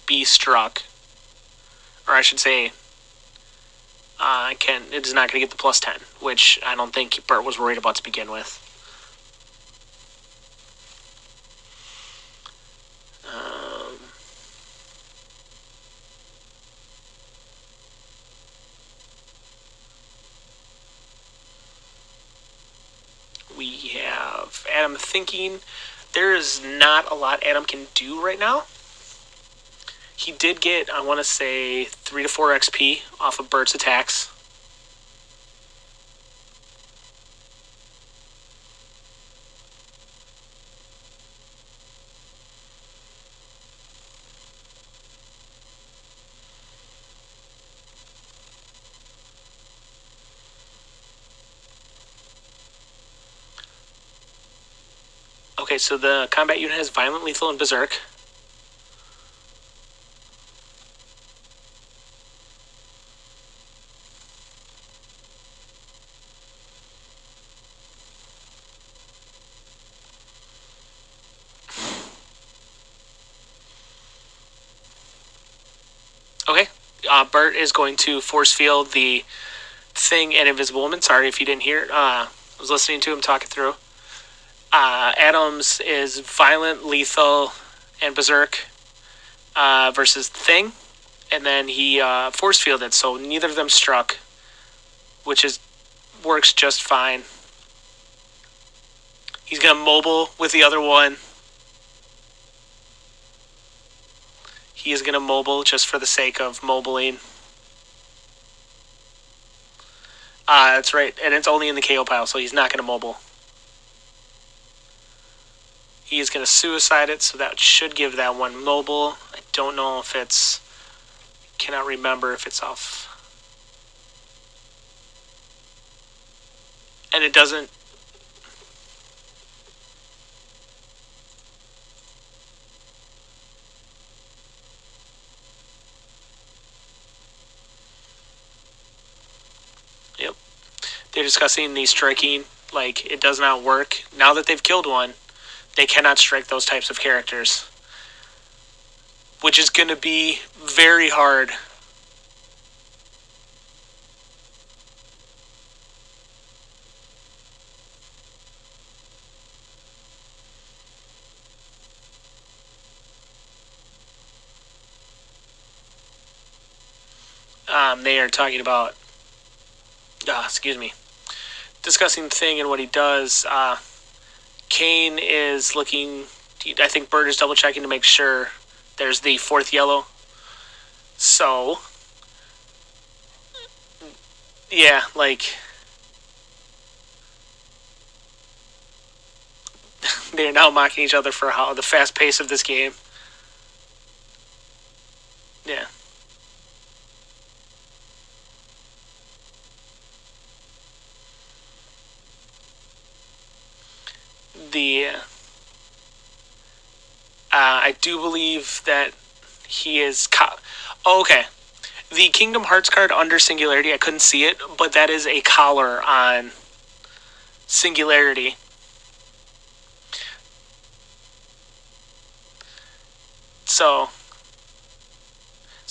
be struck. Or I should say, it is not going to get the plus 10, which I don't think Burt was worried about to begin with. We have Adam thinking. There is not a lot Adam can do right now. He did get, I want to say, 3 to 4 XP off of Burt's attacks. Okay, so the combat unit has Violent, Lethal, and Berserk. Okay, Burt is going to force field the Thing and Invisible Woman. Sorry if you didn't hear. I was listening to him talking through. Adams is Violent, Lethal, and Berserk versus Thing. And then he force fielded, so neither of them struck, which works just fine. He's going to mobile with the other one. He is going to mobile just for the sake of mobiling. That's right, and it's only in the KO pile, so he's not going to mobile. He is going to suicide it, so that should give that one mobile. I don't know if it's... cannot remember if it's off. And it doesn't... Yep. They're discussing the striking. Like, it does not work. Now that they've killed one, they cannot strike those types of characters. Which is going to be very hard. They are talking about... discussing the Thing and what he does. Kane is looking... I think Burt is double-checking to make sure there's the 4th yellow. So... yeah, like... they're now mocking each other for how the fast pace of this game. Yeah. I do believe that he is... okay. The Kingdom Hearts card under Singularity, I couldn't see it, but that is a collar on Singularity. So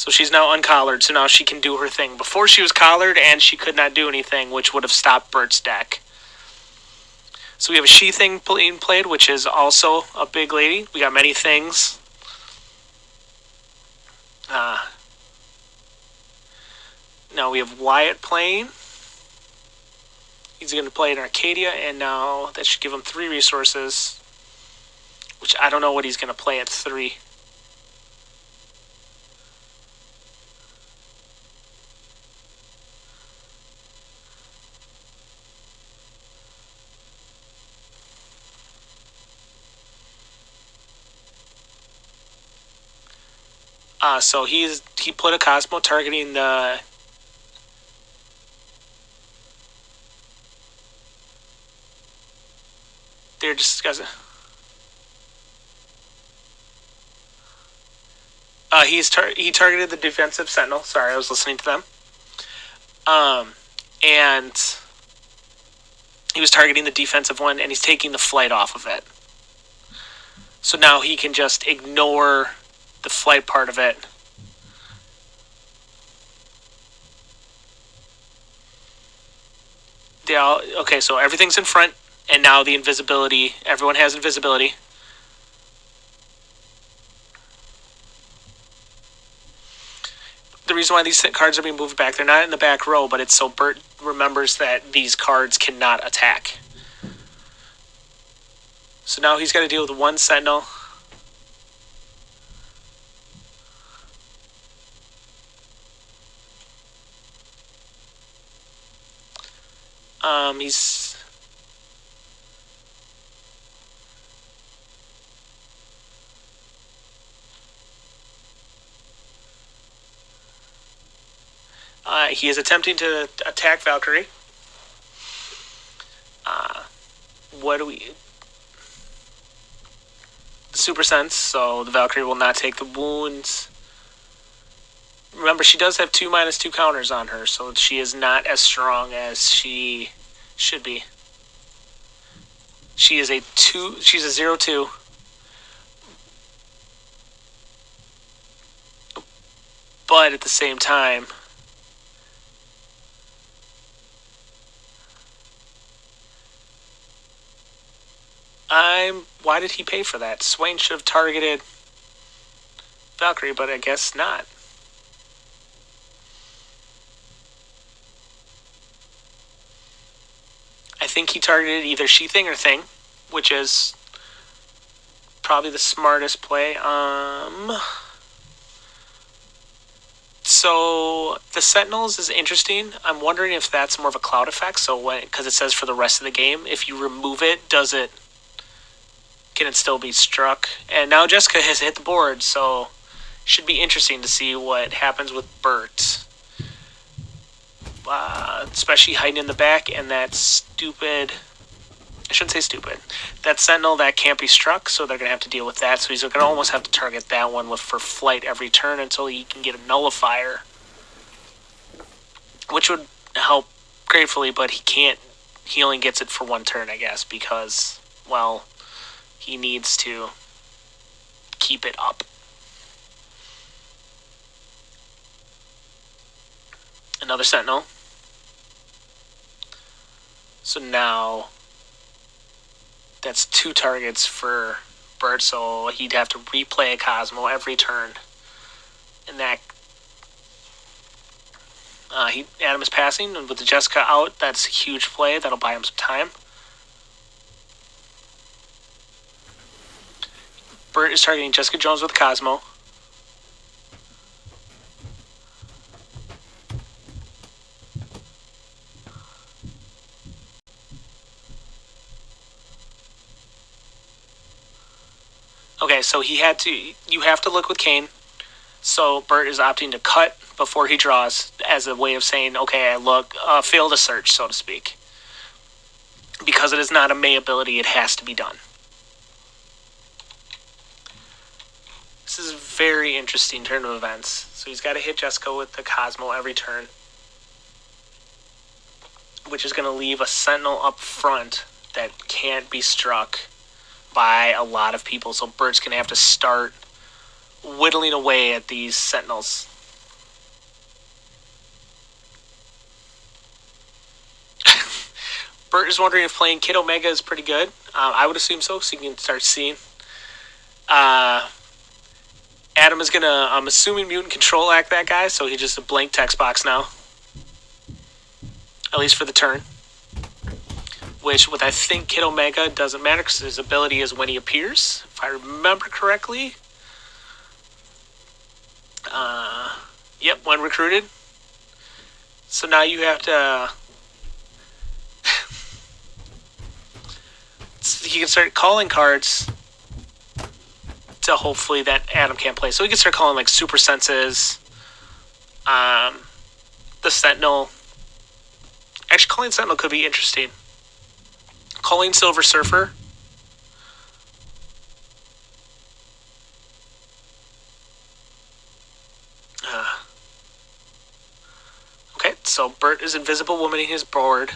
she's now uncollared, so now she can do her thing. Before she was collared, and she could not do anything, which would have stopped Burt's deck. So we have a She Thing being played, which is also a big lady. We got many things. Now we have Wyatt playing. He's going to play an Arcadia, and now that should give him 3 resources, which I don't know what he's going to play at 3. So he put a Cosmo targeting the... They're discussing... he targeted the defensive sentinel. Sorry, I was listening to them. And he was targeting the defensive one, and he's taking the flight off of it. So now he can just ignore the flight part of it. Okay, so everything's in front, and now the invisibility. Everyone has invisibility. The reason why these cards are being moved back, they're not in the back row, but it's so Burt remembers that these cards cannot attack. So now he's got to deal with 1 sentinel. He's... he is attempting to attack Valkyrie. What do we... The Super Sense, so the Valkyrie will not take the wounds. Remember, she does have 2/-2 counters on her, so she is not as strong as she should be. She is a 2. She's a 0/2. But at the same time, why did he pay for that? Swain should have targeted Valkyrie, but I guess not. I think he targeted either She-Thing or Thing, which is probably the smartest play. So the Sentinels is interesting. I'm wondering if that's more of a cloud effect. So because it says for the rest of the game, if you remove it, can it still be struck? And now Jessica has hit the board, so should be interesting to see what happens with Burt. Especially hiding in the back, and that stupid... I shouldn't say stupid. That Sentinel that can't be struck, so they're going to have to deal with that. So he's going to almost have to target that one for flight every turn until he can get a nullifier. Which would help gratefully, but he can't... He only gets it for 1 turn, I guess, because, well... He needs to keep it up. Another Sentinel. So now that's 2 targets for Burt, so he'd have to replay a Cosmo every turn. And that Adam is passing, and with the Jessica out, that's a huge play. That'll buy him some time. Burt is targeting Jessica Jones with Cosmo. Okay, so you have to look with Kane. So Burt is opting to cut before he draws as a way of saying, okay, I failed a search, so to speak. Because it is not a May ability, it has to be done. This is a very interesting turn of events. So he's got to hit Jessica with the Cosmo every turn, which is going to leave a Sentinel up front that can't be struck by a lot of people. So Burt's going to have to start whittling away at these Sentinels. Burt is wondering if playing Kid Omega is pretty good. I would assume so you can start seeing. Adam is going to, I'm assuming, Mutant Control Act that guy, so he's just a blank text box now. At least for the turn. which with I think Kid Omega doesn't matter because his ability is when he appears, if I remember correctly. Yep, when recruited. So now you have to... he can start calling cards to hopefully that Adam can't play. So he can start calling like Super Senses, the Sentinel. Actually, calling Sentinel could be interesting. Calling Silver Surfer. Okay, so Burt is invisible womaning his board.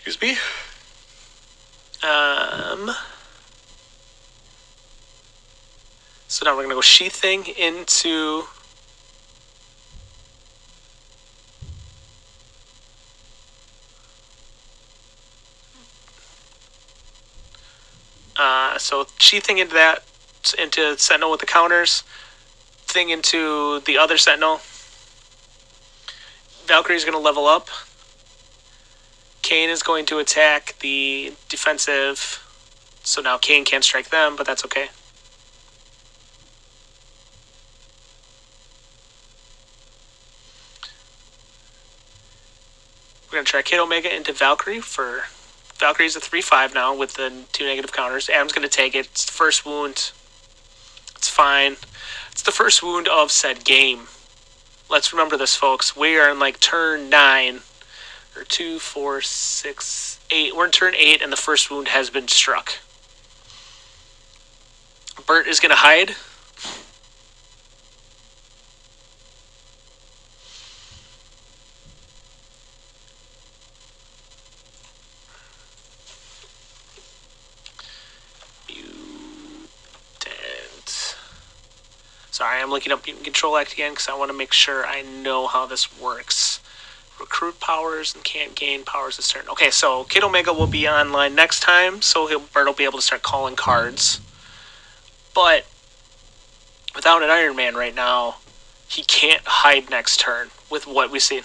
Excuse me. So now we're gonna go sheathing into so sheathing into that, into Sentinel with the counters, thing into the other Sentinel. Valkyrie's going to level up. Kane is going to attack the defensive, so now Kane can't strike them, but that's okay. We're going to try Kid Omega into Valkyrie for... Valkyrie's a 3-5 now with the 2 negative counters. Adam's going to take it. It's the first wound. It's fine. It's the first wound of said game. Let's remember this, folks. We are in like turn 9. Or 2, 4, 6, 8. We're in turn 8 and the first wound has been struck. Burt is going to hide. Sorry, I'm looking up Mutant Control Act again because I want to make sure I know how this works. Recruit powers and can't gain powers this turn. Okay, so Kid Omega will be online next time, so Burt will be able to start calling cards. But without an Iron Man right now, he can't hide next turn with what we see.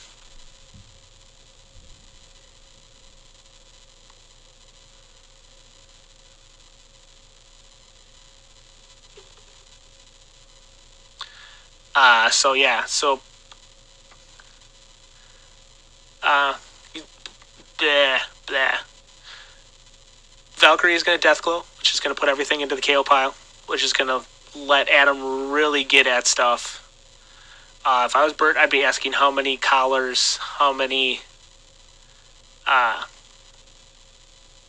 So yeah, so bleh, bleh. Valkyrie is going to Deathglow, which is going to put everything into the KO pile, which is going to let Adam really get at stuff. If I was Burt, I'd be asking how many collars, how many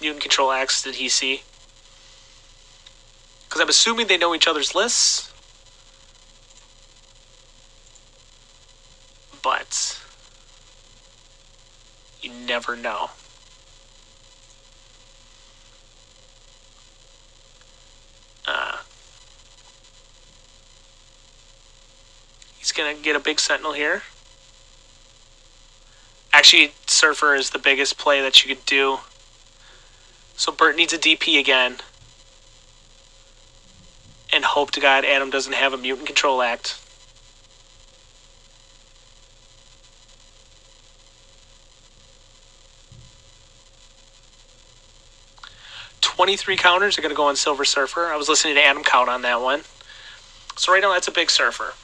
Mutant Control Acts did he see? Because I'm assuming they know each other's lists. But you never know. He's going to get a big Sentinel here. Actually, Surfer is the biggest play that you could do. So Burt needs a DP again. And hope to God Adam doesn't have a Mutant Control Act. "23 counters are going to go on Silver Surfer. I was listening to Adam count on that one. So right now that's a big Surfer.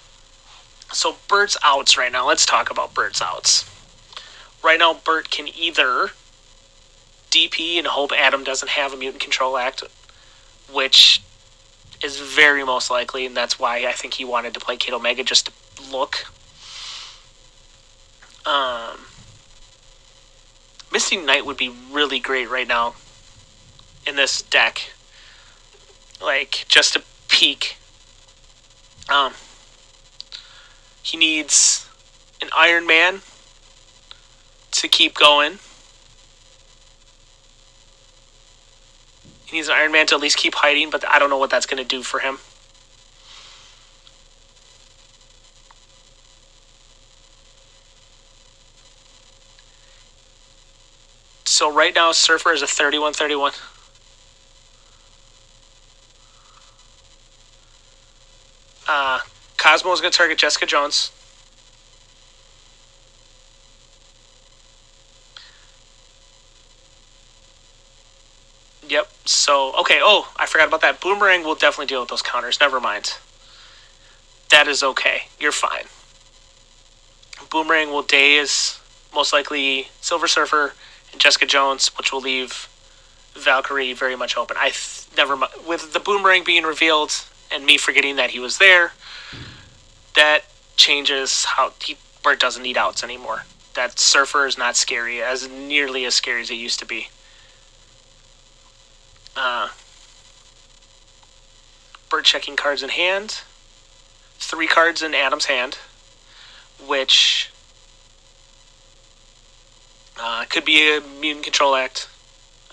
So Burt's outs right now. Let's talk about Burt's outs. Right now Burt can either DP and hope Adam doesn't have a Mutant Control Act, which is very most likely, and that's why I think he wanted to play Kid Omega, just to look. Misty Knight would be really great right now in this deck. Like, just to peek. He needs an Iron Man to keep going. He needs an Iron Man to at least keep hiding, but I don't know what that's going to do for him. So right now, Surfer is a 31-31. Cosmo is going to target Jessica Jones. Yep. So, okay. Oh, I forgot about that. Boomerang will definitely deal with those counters. Never mind. That is okay. You're fine. Boomerang will daze most likely Silver Surfer and Jessica Jones, which will leave Valkyrie very much open. Never with the Boomerang being revealed and me forgetting that he was there. That changes how Burt doesn't need outs anymore. That Surfer is not scary, as nearly as scary as it used to be. Burt checking cards in hand. 3 cards in Adam's hand, which could be a Mutant Control Act.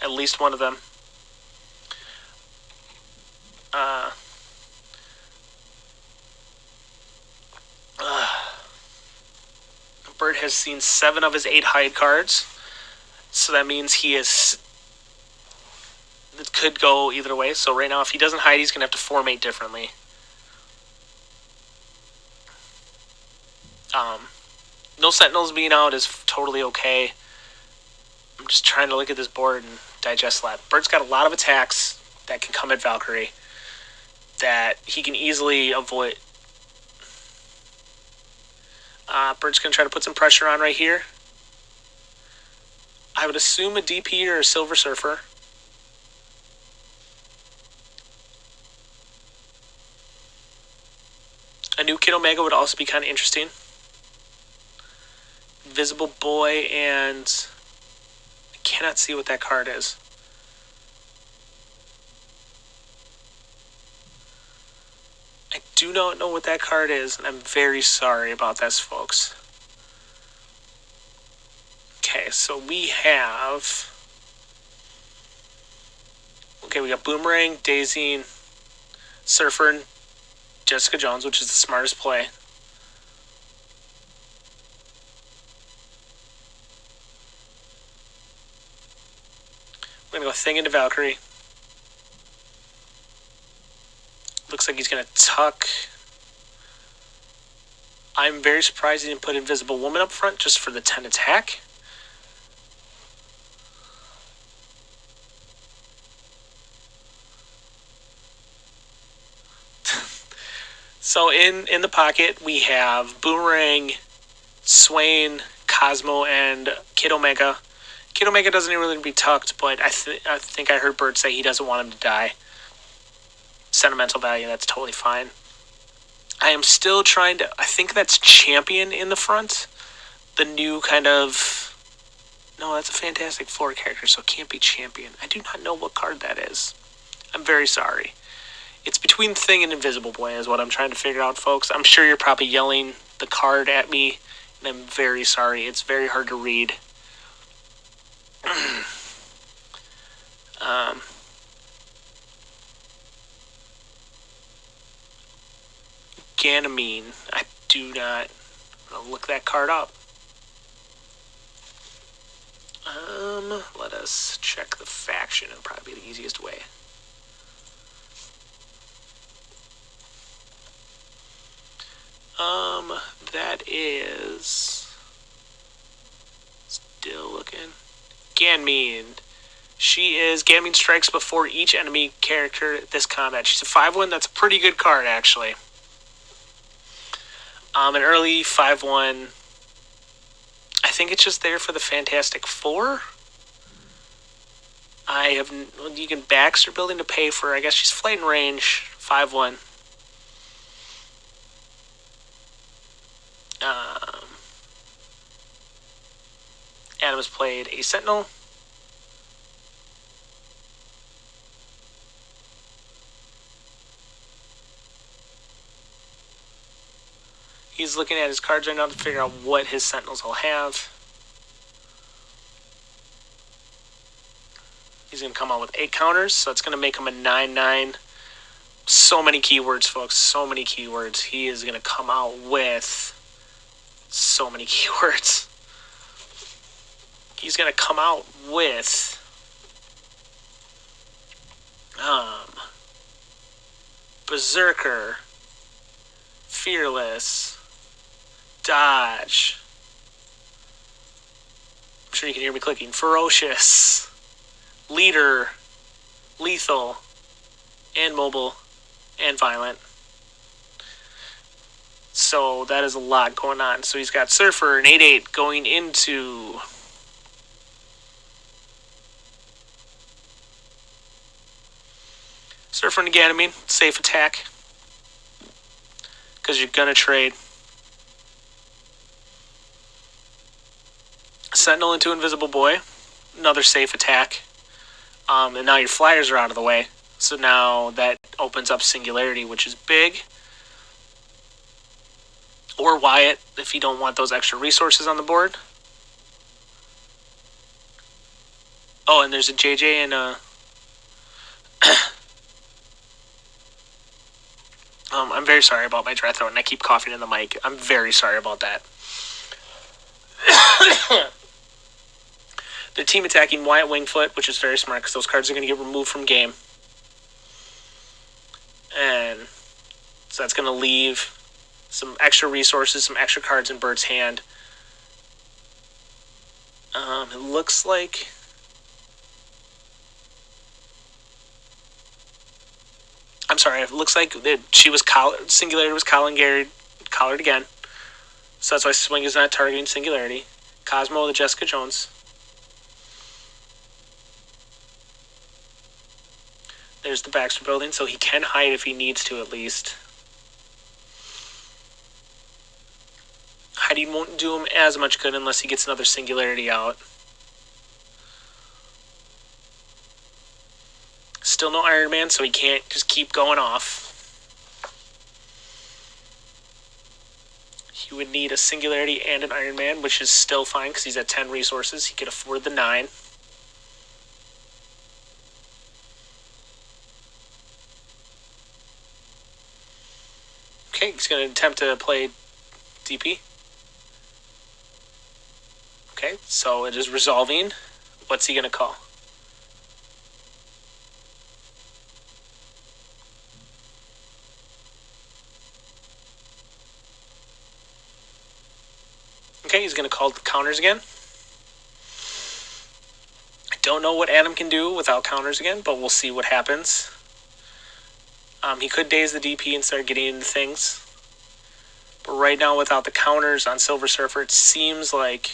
At least one of them. Burt has seen 7 of his 8 hide cards, so that means he is. It could go either way. So right now, if he doesn't hide, he's gonna have to formate differently. No Sentinels being out is totally okay. I'm just trying to look at this board and digest that. Burt's got a lot of attacks that can come at Valkyrie that he can easily avoid. Burt's going to try to put some pressure on right here. I would assume a DP or a Silver Surfer. A new Kid Omega would also be kind of interesting. Invisible Boy, and I cannot see what that card is. I do not know what that card is, and I'm very sorry about this, folks. Okay, so we have. Okay, we got Boomerang, Daisy, Surfer, and Jessica Jones, which is the smartest play. We're going to go Thing into Valkyrie. Looks like he's going to tuck. I'm very surprised he didn't put Invisible Woman up front just for the 10 attack. So in the pocket, we have Boomerang, Swain, Cosmo, and Kid Omega. Kid Omega doesn't really be tucked, but I think I heard Burt say he doesn't want him to die. Sentimental value, that's totally fine. I am still trying to. I think that's Champion in the front. The new kind of. No, that's a Fantastic Four character, so it can't be Champion. I do not know what card that is. I'm very sorry. It's between Thing and Invisible Boy is what I'm trying to figure out, folks. I'm sure you're probably yelling the card at me, and I'm very sorry. It's very hard to read. Ganymede. I do not. I'll look that card up. Let us check the faction. It'll probably be the easiest way. That is still looking. Ganymede. Ganymede strikes before each enemy character this combat. She's a 5/1. That's a pretty good card, actually. An early 5/1. I think it's just there for the Fantastic Four. You can Baxter building to pay for. I guess she's flight and range 5/1. Adams played a Sentinel. He's looking at his cards right now to figure out what his Sentinels will have. He's going to come out with 8 counters, so it's going to make him a 9/9. So many keywords, folks. So many keywords. He is going to come out with so many keywords. He's going to come out with Berserker, Fearless, Dodge. I'm sure you can hear me clicking. Ferocious, Leader, lethal, and mobile, and violent. So that is a lot going on. So he's got Surfer, an 8/8, going into Surfer and Ganymede, safe attack. Because you're going to trade. Sentinel into Invisible Boy, another safe attack. And now your flyers are out of the way. So now that opens up Singularity, which is big. Or Wyatt, if you don't want those extra resources on the board. Oh, and there's a JJ and a... I'm very sorry about my dry throat, and I keep coughing in the mic. I'm very sorry about that. They're team attacking Wyatt Wingfoot, which is very smart, because those cards are going to get removed from game. And so that's going to leave some extra resources, some extra cards in Burt's hand. It looks like... I'm sorry, it looks like she was Singularity was collared again. So that's why Swing is not targeting Singularity. Cosmo, the Jessica Jones. There's the Baxter building, so he can hide if he needs to, at least. Hiding won't do him as much good unless he gets another Singularity out. Still no Iron Man, so he can't just keep going off. He would need a Singularity and an Iron Man, which is still fine because he's at 10 resources. He could afford the 9. Okay, he's going to attempt to play DP. Okay, so it is resolving. What's he going to call? Okay, he's going to call the counters again. I don't know what Adam can do without counters again, but we'll see what happens. He could daze the DP and start getting into things. But right now, without the counters on Silver Surfer, it seems like...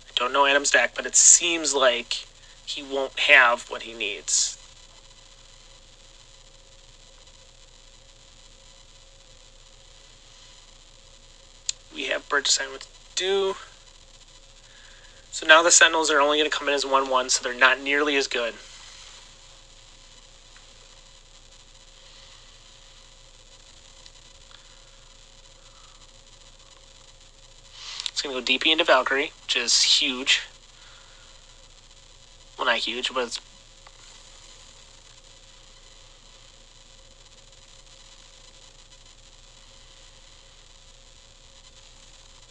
I don't know Adam's deck, but it seems like he won't have what he needs. We have Burt deciding what to do. So now the Sentinels are only going to come in as 1/1, so they're not nearly as good. It's going to go DP into Valkyrie, which is huge. Well, not huge, but it's...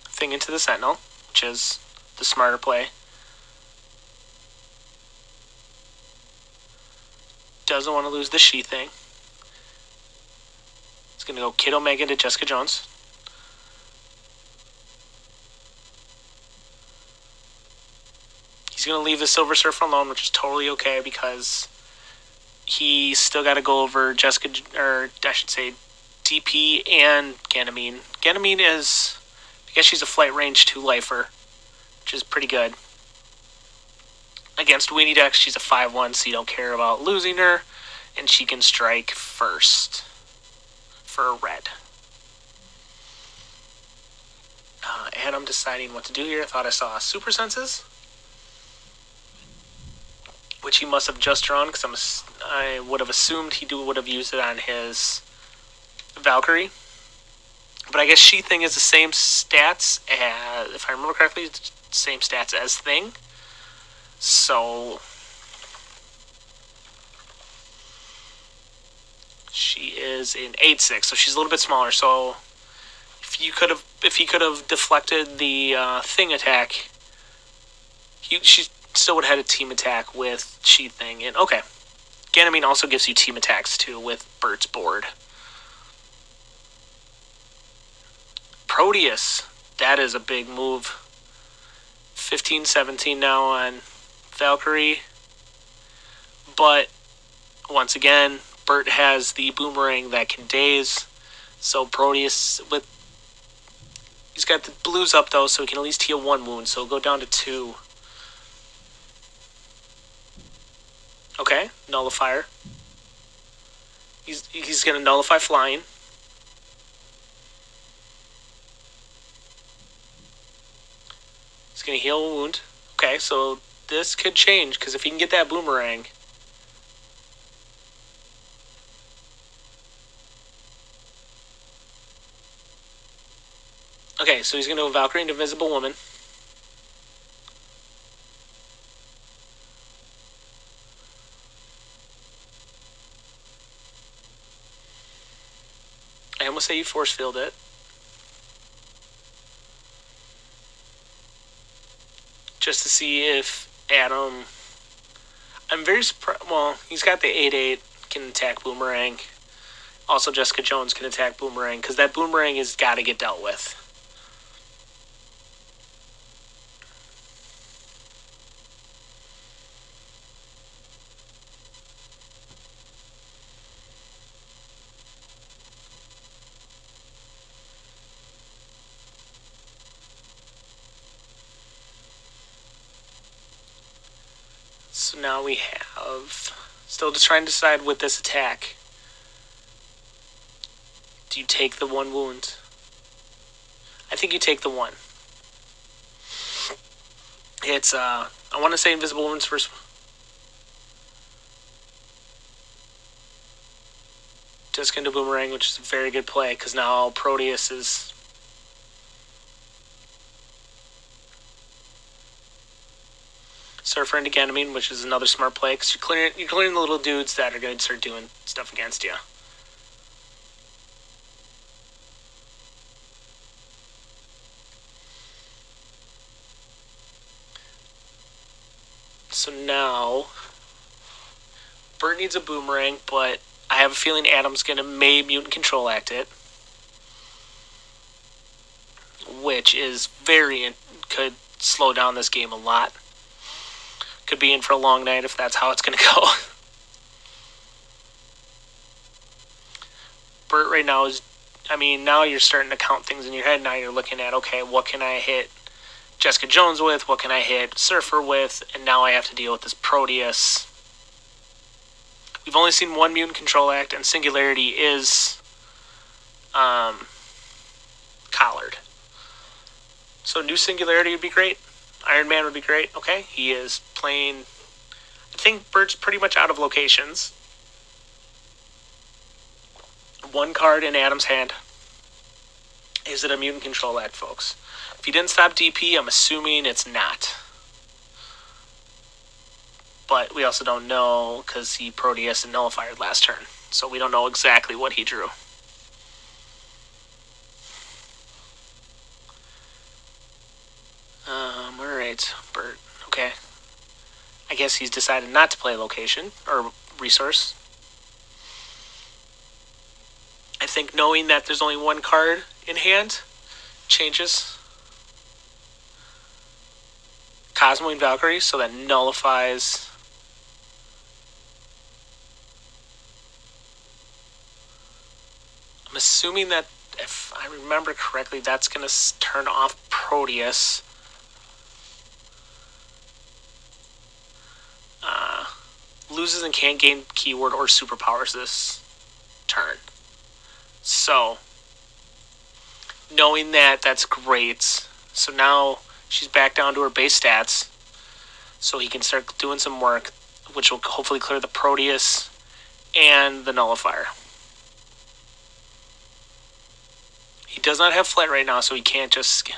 Thing into the Sentinel, which is the smarter play. Doesn't want to lose the She thing. It's going to go Kid Omega to Jessica Jones. He's going to leave the Silver Surfer alone, which is totally okay because he's still got to go over Jessica, or I should say DP and Ganymede. Ganymede is, I guess she's a flight range 2 lifer, which is pretty good. Against Weenie decks, she's a 5/1, so you don't care about losing her, and she can strike first for a red. Adam deciding what to do here. I thought I saw Super Senses, which he must have just drawn because I would have assumed he would have used it on his Valkyrie. But I guess She Thing is the same stats as, if I remember correctly, it's the same stats as Thing. So she is an 8/6, so she's a little bit smaller. So if he could have deflected the Thing attack, she still would have had a team attack with She Thing. And okay, Ganymede also gives you team attacks too with Burt's board. Proteus, that is a big move. 15-17 now on Valkyrie. But Once again, Burt has the boomerang that can daze. So Proteus, he's got the blues up though, so he can at least heal 1 wound. So he'll go down to 2. Okay, nullifier. He's going to nullify flying. He's going to heal a wound. Okay, so this could change, because if he can get that boomerang... Okay, so he's going to go Valkyrie into Invisible Woman. I almost say you force field it. Just to see if Adam... I'm very surprised... Well, he's got the 8-8, can attack Boomerang. Also, Jessica Jones can attack Boomerang, because that Boomerang has got to get dealt with. So now we have... Still just trying to decide with this attack. Do you take the 1 wound? I think you take the 1. It's, I want to say Invisible Woman's first... Just into Boomerang, which is a very good play, because now Proteus is... Surfer into Ganymede, which is another smart play, because you're clearing the little dudes that are going to start doing stuff against you. So now, Burt needs a Boomerang, but I have a feeling Adam's going to Mutant Control Act it, which is could slow down this game a lot. Could be in for a long night if that's how it's going to go. Burt right now is... I mean, now you're starting to count things in your head. Now you're looking at, okay, what can I hit Jessica Jones with? What can I hit Surfer with? And now I have to deal with this Proteus. We've only seen 1 Mutant Control Act, and Singularity is collared. So new Singularity would be great. Iron Man would be great. Okay, he is playing... I think Burt's pretty much out of locations. 1 card in Adam's hand. Is it a Mutant Control Act, folks? If he didn't stop DP, I'm assuming it's not. But we also don't know, because he Proteus and Nullified last turn. So we don't know exactly what he drew. Alright, Burt. Okay. I guess he's decided not to play location, or resource. I think knowing that there's only 1 card in hand changes Cosmo and Valkyrie, so that nullifies... I'm assuming that, if I remember correctly, that's going to turn off Proteus. Loses and can't gain keyword or superpowers this turn. So, knowing that, that's great. So now she's back down to her base stats. So he can start doing some work, which will hopefully clear the Proteus and the Nullifier. He does not have Flight right now, so he can't just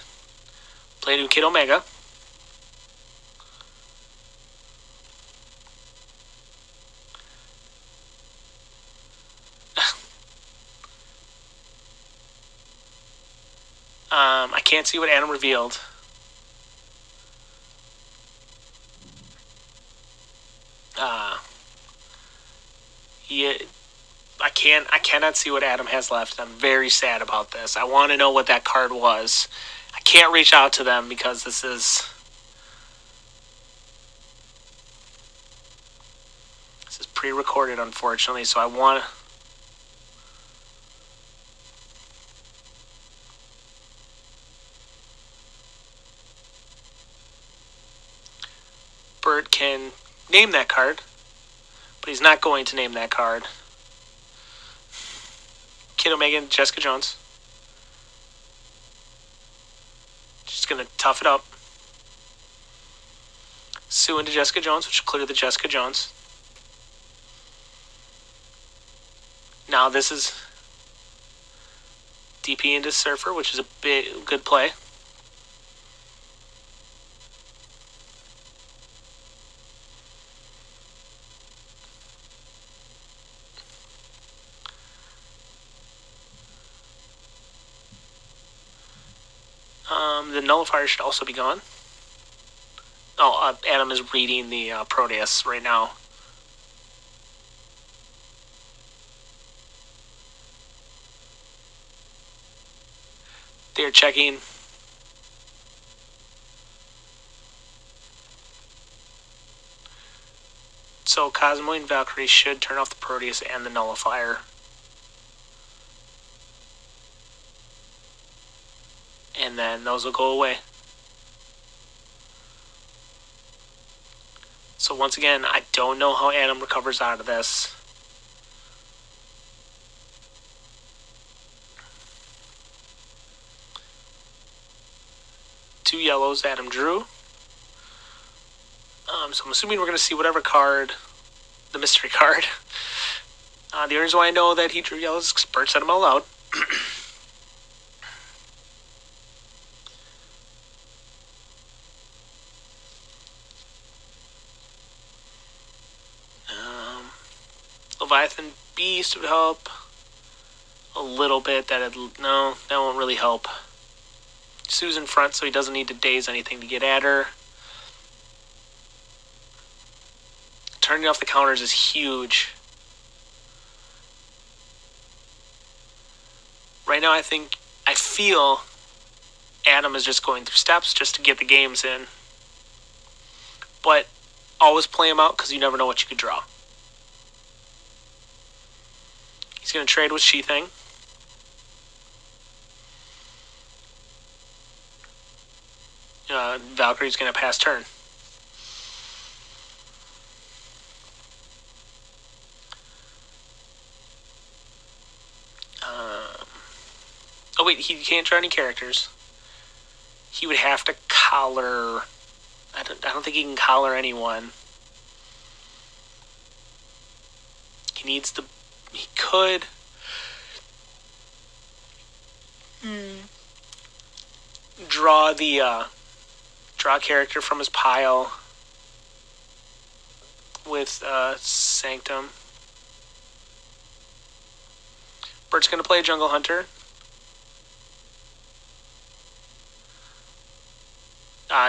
play to Kid Omega. I can't see what Adam revealed. I cannot see what Adam has left. I'm very sad about this. I want to know what that card was. I can't reach out to them because this is pre-recorded, unfortunately, so I want to... Burt can name that card, but he's not going to name that card. Kid Omega, Jessica Jones. She's going to tough it up. Sue into Jessica Jones, which will clear the Jessica Jones. Now this is DP into Surfer, which is a good play. The nullifier should also be gone. Oh, Adam is reading the Proteus right now. They're checking. So Cosmo and Valkyrie should turn off the Proteus and the nullifier. And then those will go away. So once again, I don't know how Adam recovers out of this. Two yellows Adam drew. So I'm assuming we're going to see whatever card, the mystery card. The only reason why I know that he drew yellows is because Burt said them out loud. Leviathan Beast would help a little bit. No, that won't really help. Sue's in front, so he doesn't need to daze anything to get at her. Turning off the counters is huge. Right now, I feel Adam is just going through steps just to get the games in. But always play him out because you never know what you could draw. He's going to trade with She-Thing. Valkyrie's going to pass turn. Oh wait, he can't draw any characters. He would have to collar... I don't think he can collar anyone. He could... draw a character from his pile with Sanctum. Burt's going to play Jungle Hunter.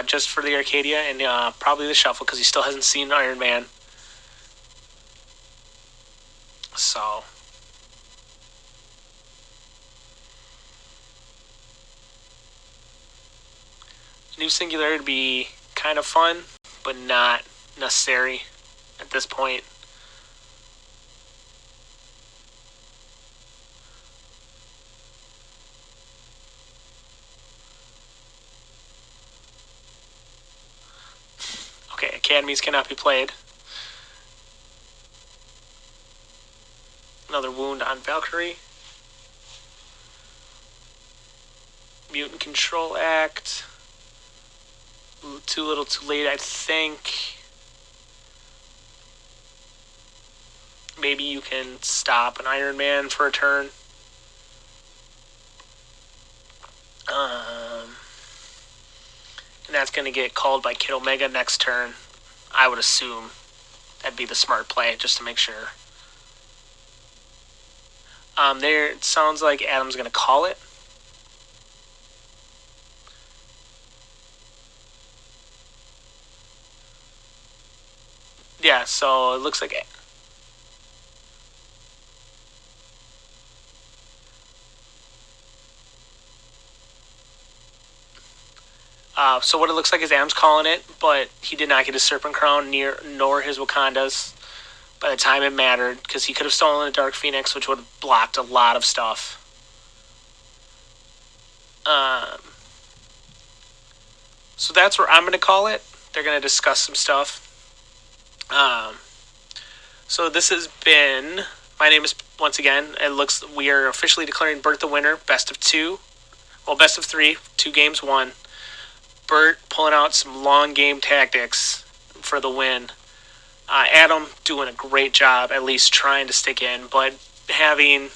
Just for the Arcadia and probably the Shuffle because he still hasn't seen Iron Man. So... New Singularity would be kind of fun, but not necessary at this point. Okay, Academies cannot be played. Another wound on Valkyrie. Mutant Control Act. Too little too late, I think. Maybe you can stop an Iron Man for a turn. And that's going to get called by Kid Omega next turn. I would assume that'd be the smart play, just to make sure. There, it sounds like Adam's going to call it. Yeah, so it looks like it. So what it looks like is Adam's calling it, but he did not get his Serpent Crown nor his Wakandas. by the time it mattered, because he could have stolen a Dark Phoenix, which would have blocked a lot of stuff. So that's where I'm going to call it. They're going to discuss some stuff. So this has been, my name is, once again, we are officially declaring Burt the winner, best of 2. Well, best of 3, 2 games won. Burt pulling out some long game tactics for the win. Adam doing a great job, at least trying to stick in, but having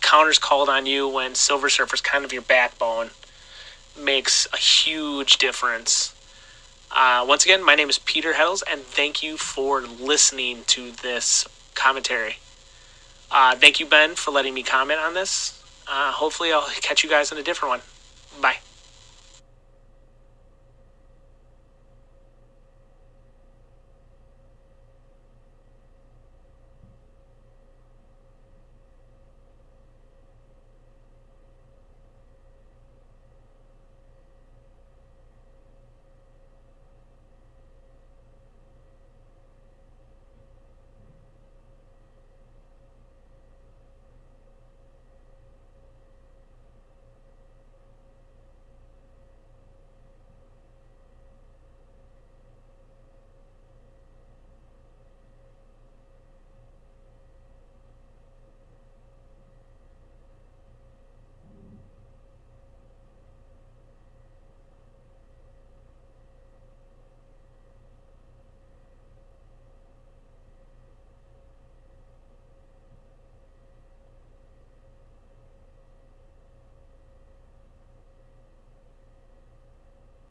counters called on you when Silver Surfer's kind of your backbone makes a huge difference. Once again, my name is Peter Heddles, and thank you for listening to this commentary. Thank you, Ben, for letting me comment on this. Hopefully I'll catch you guys in a different one.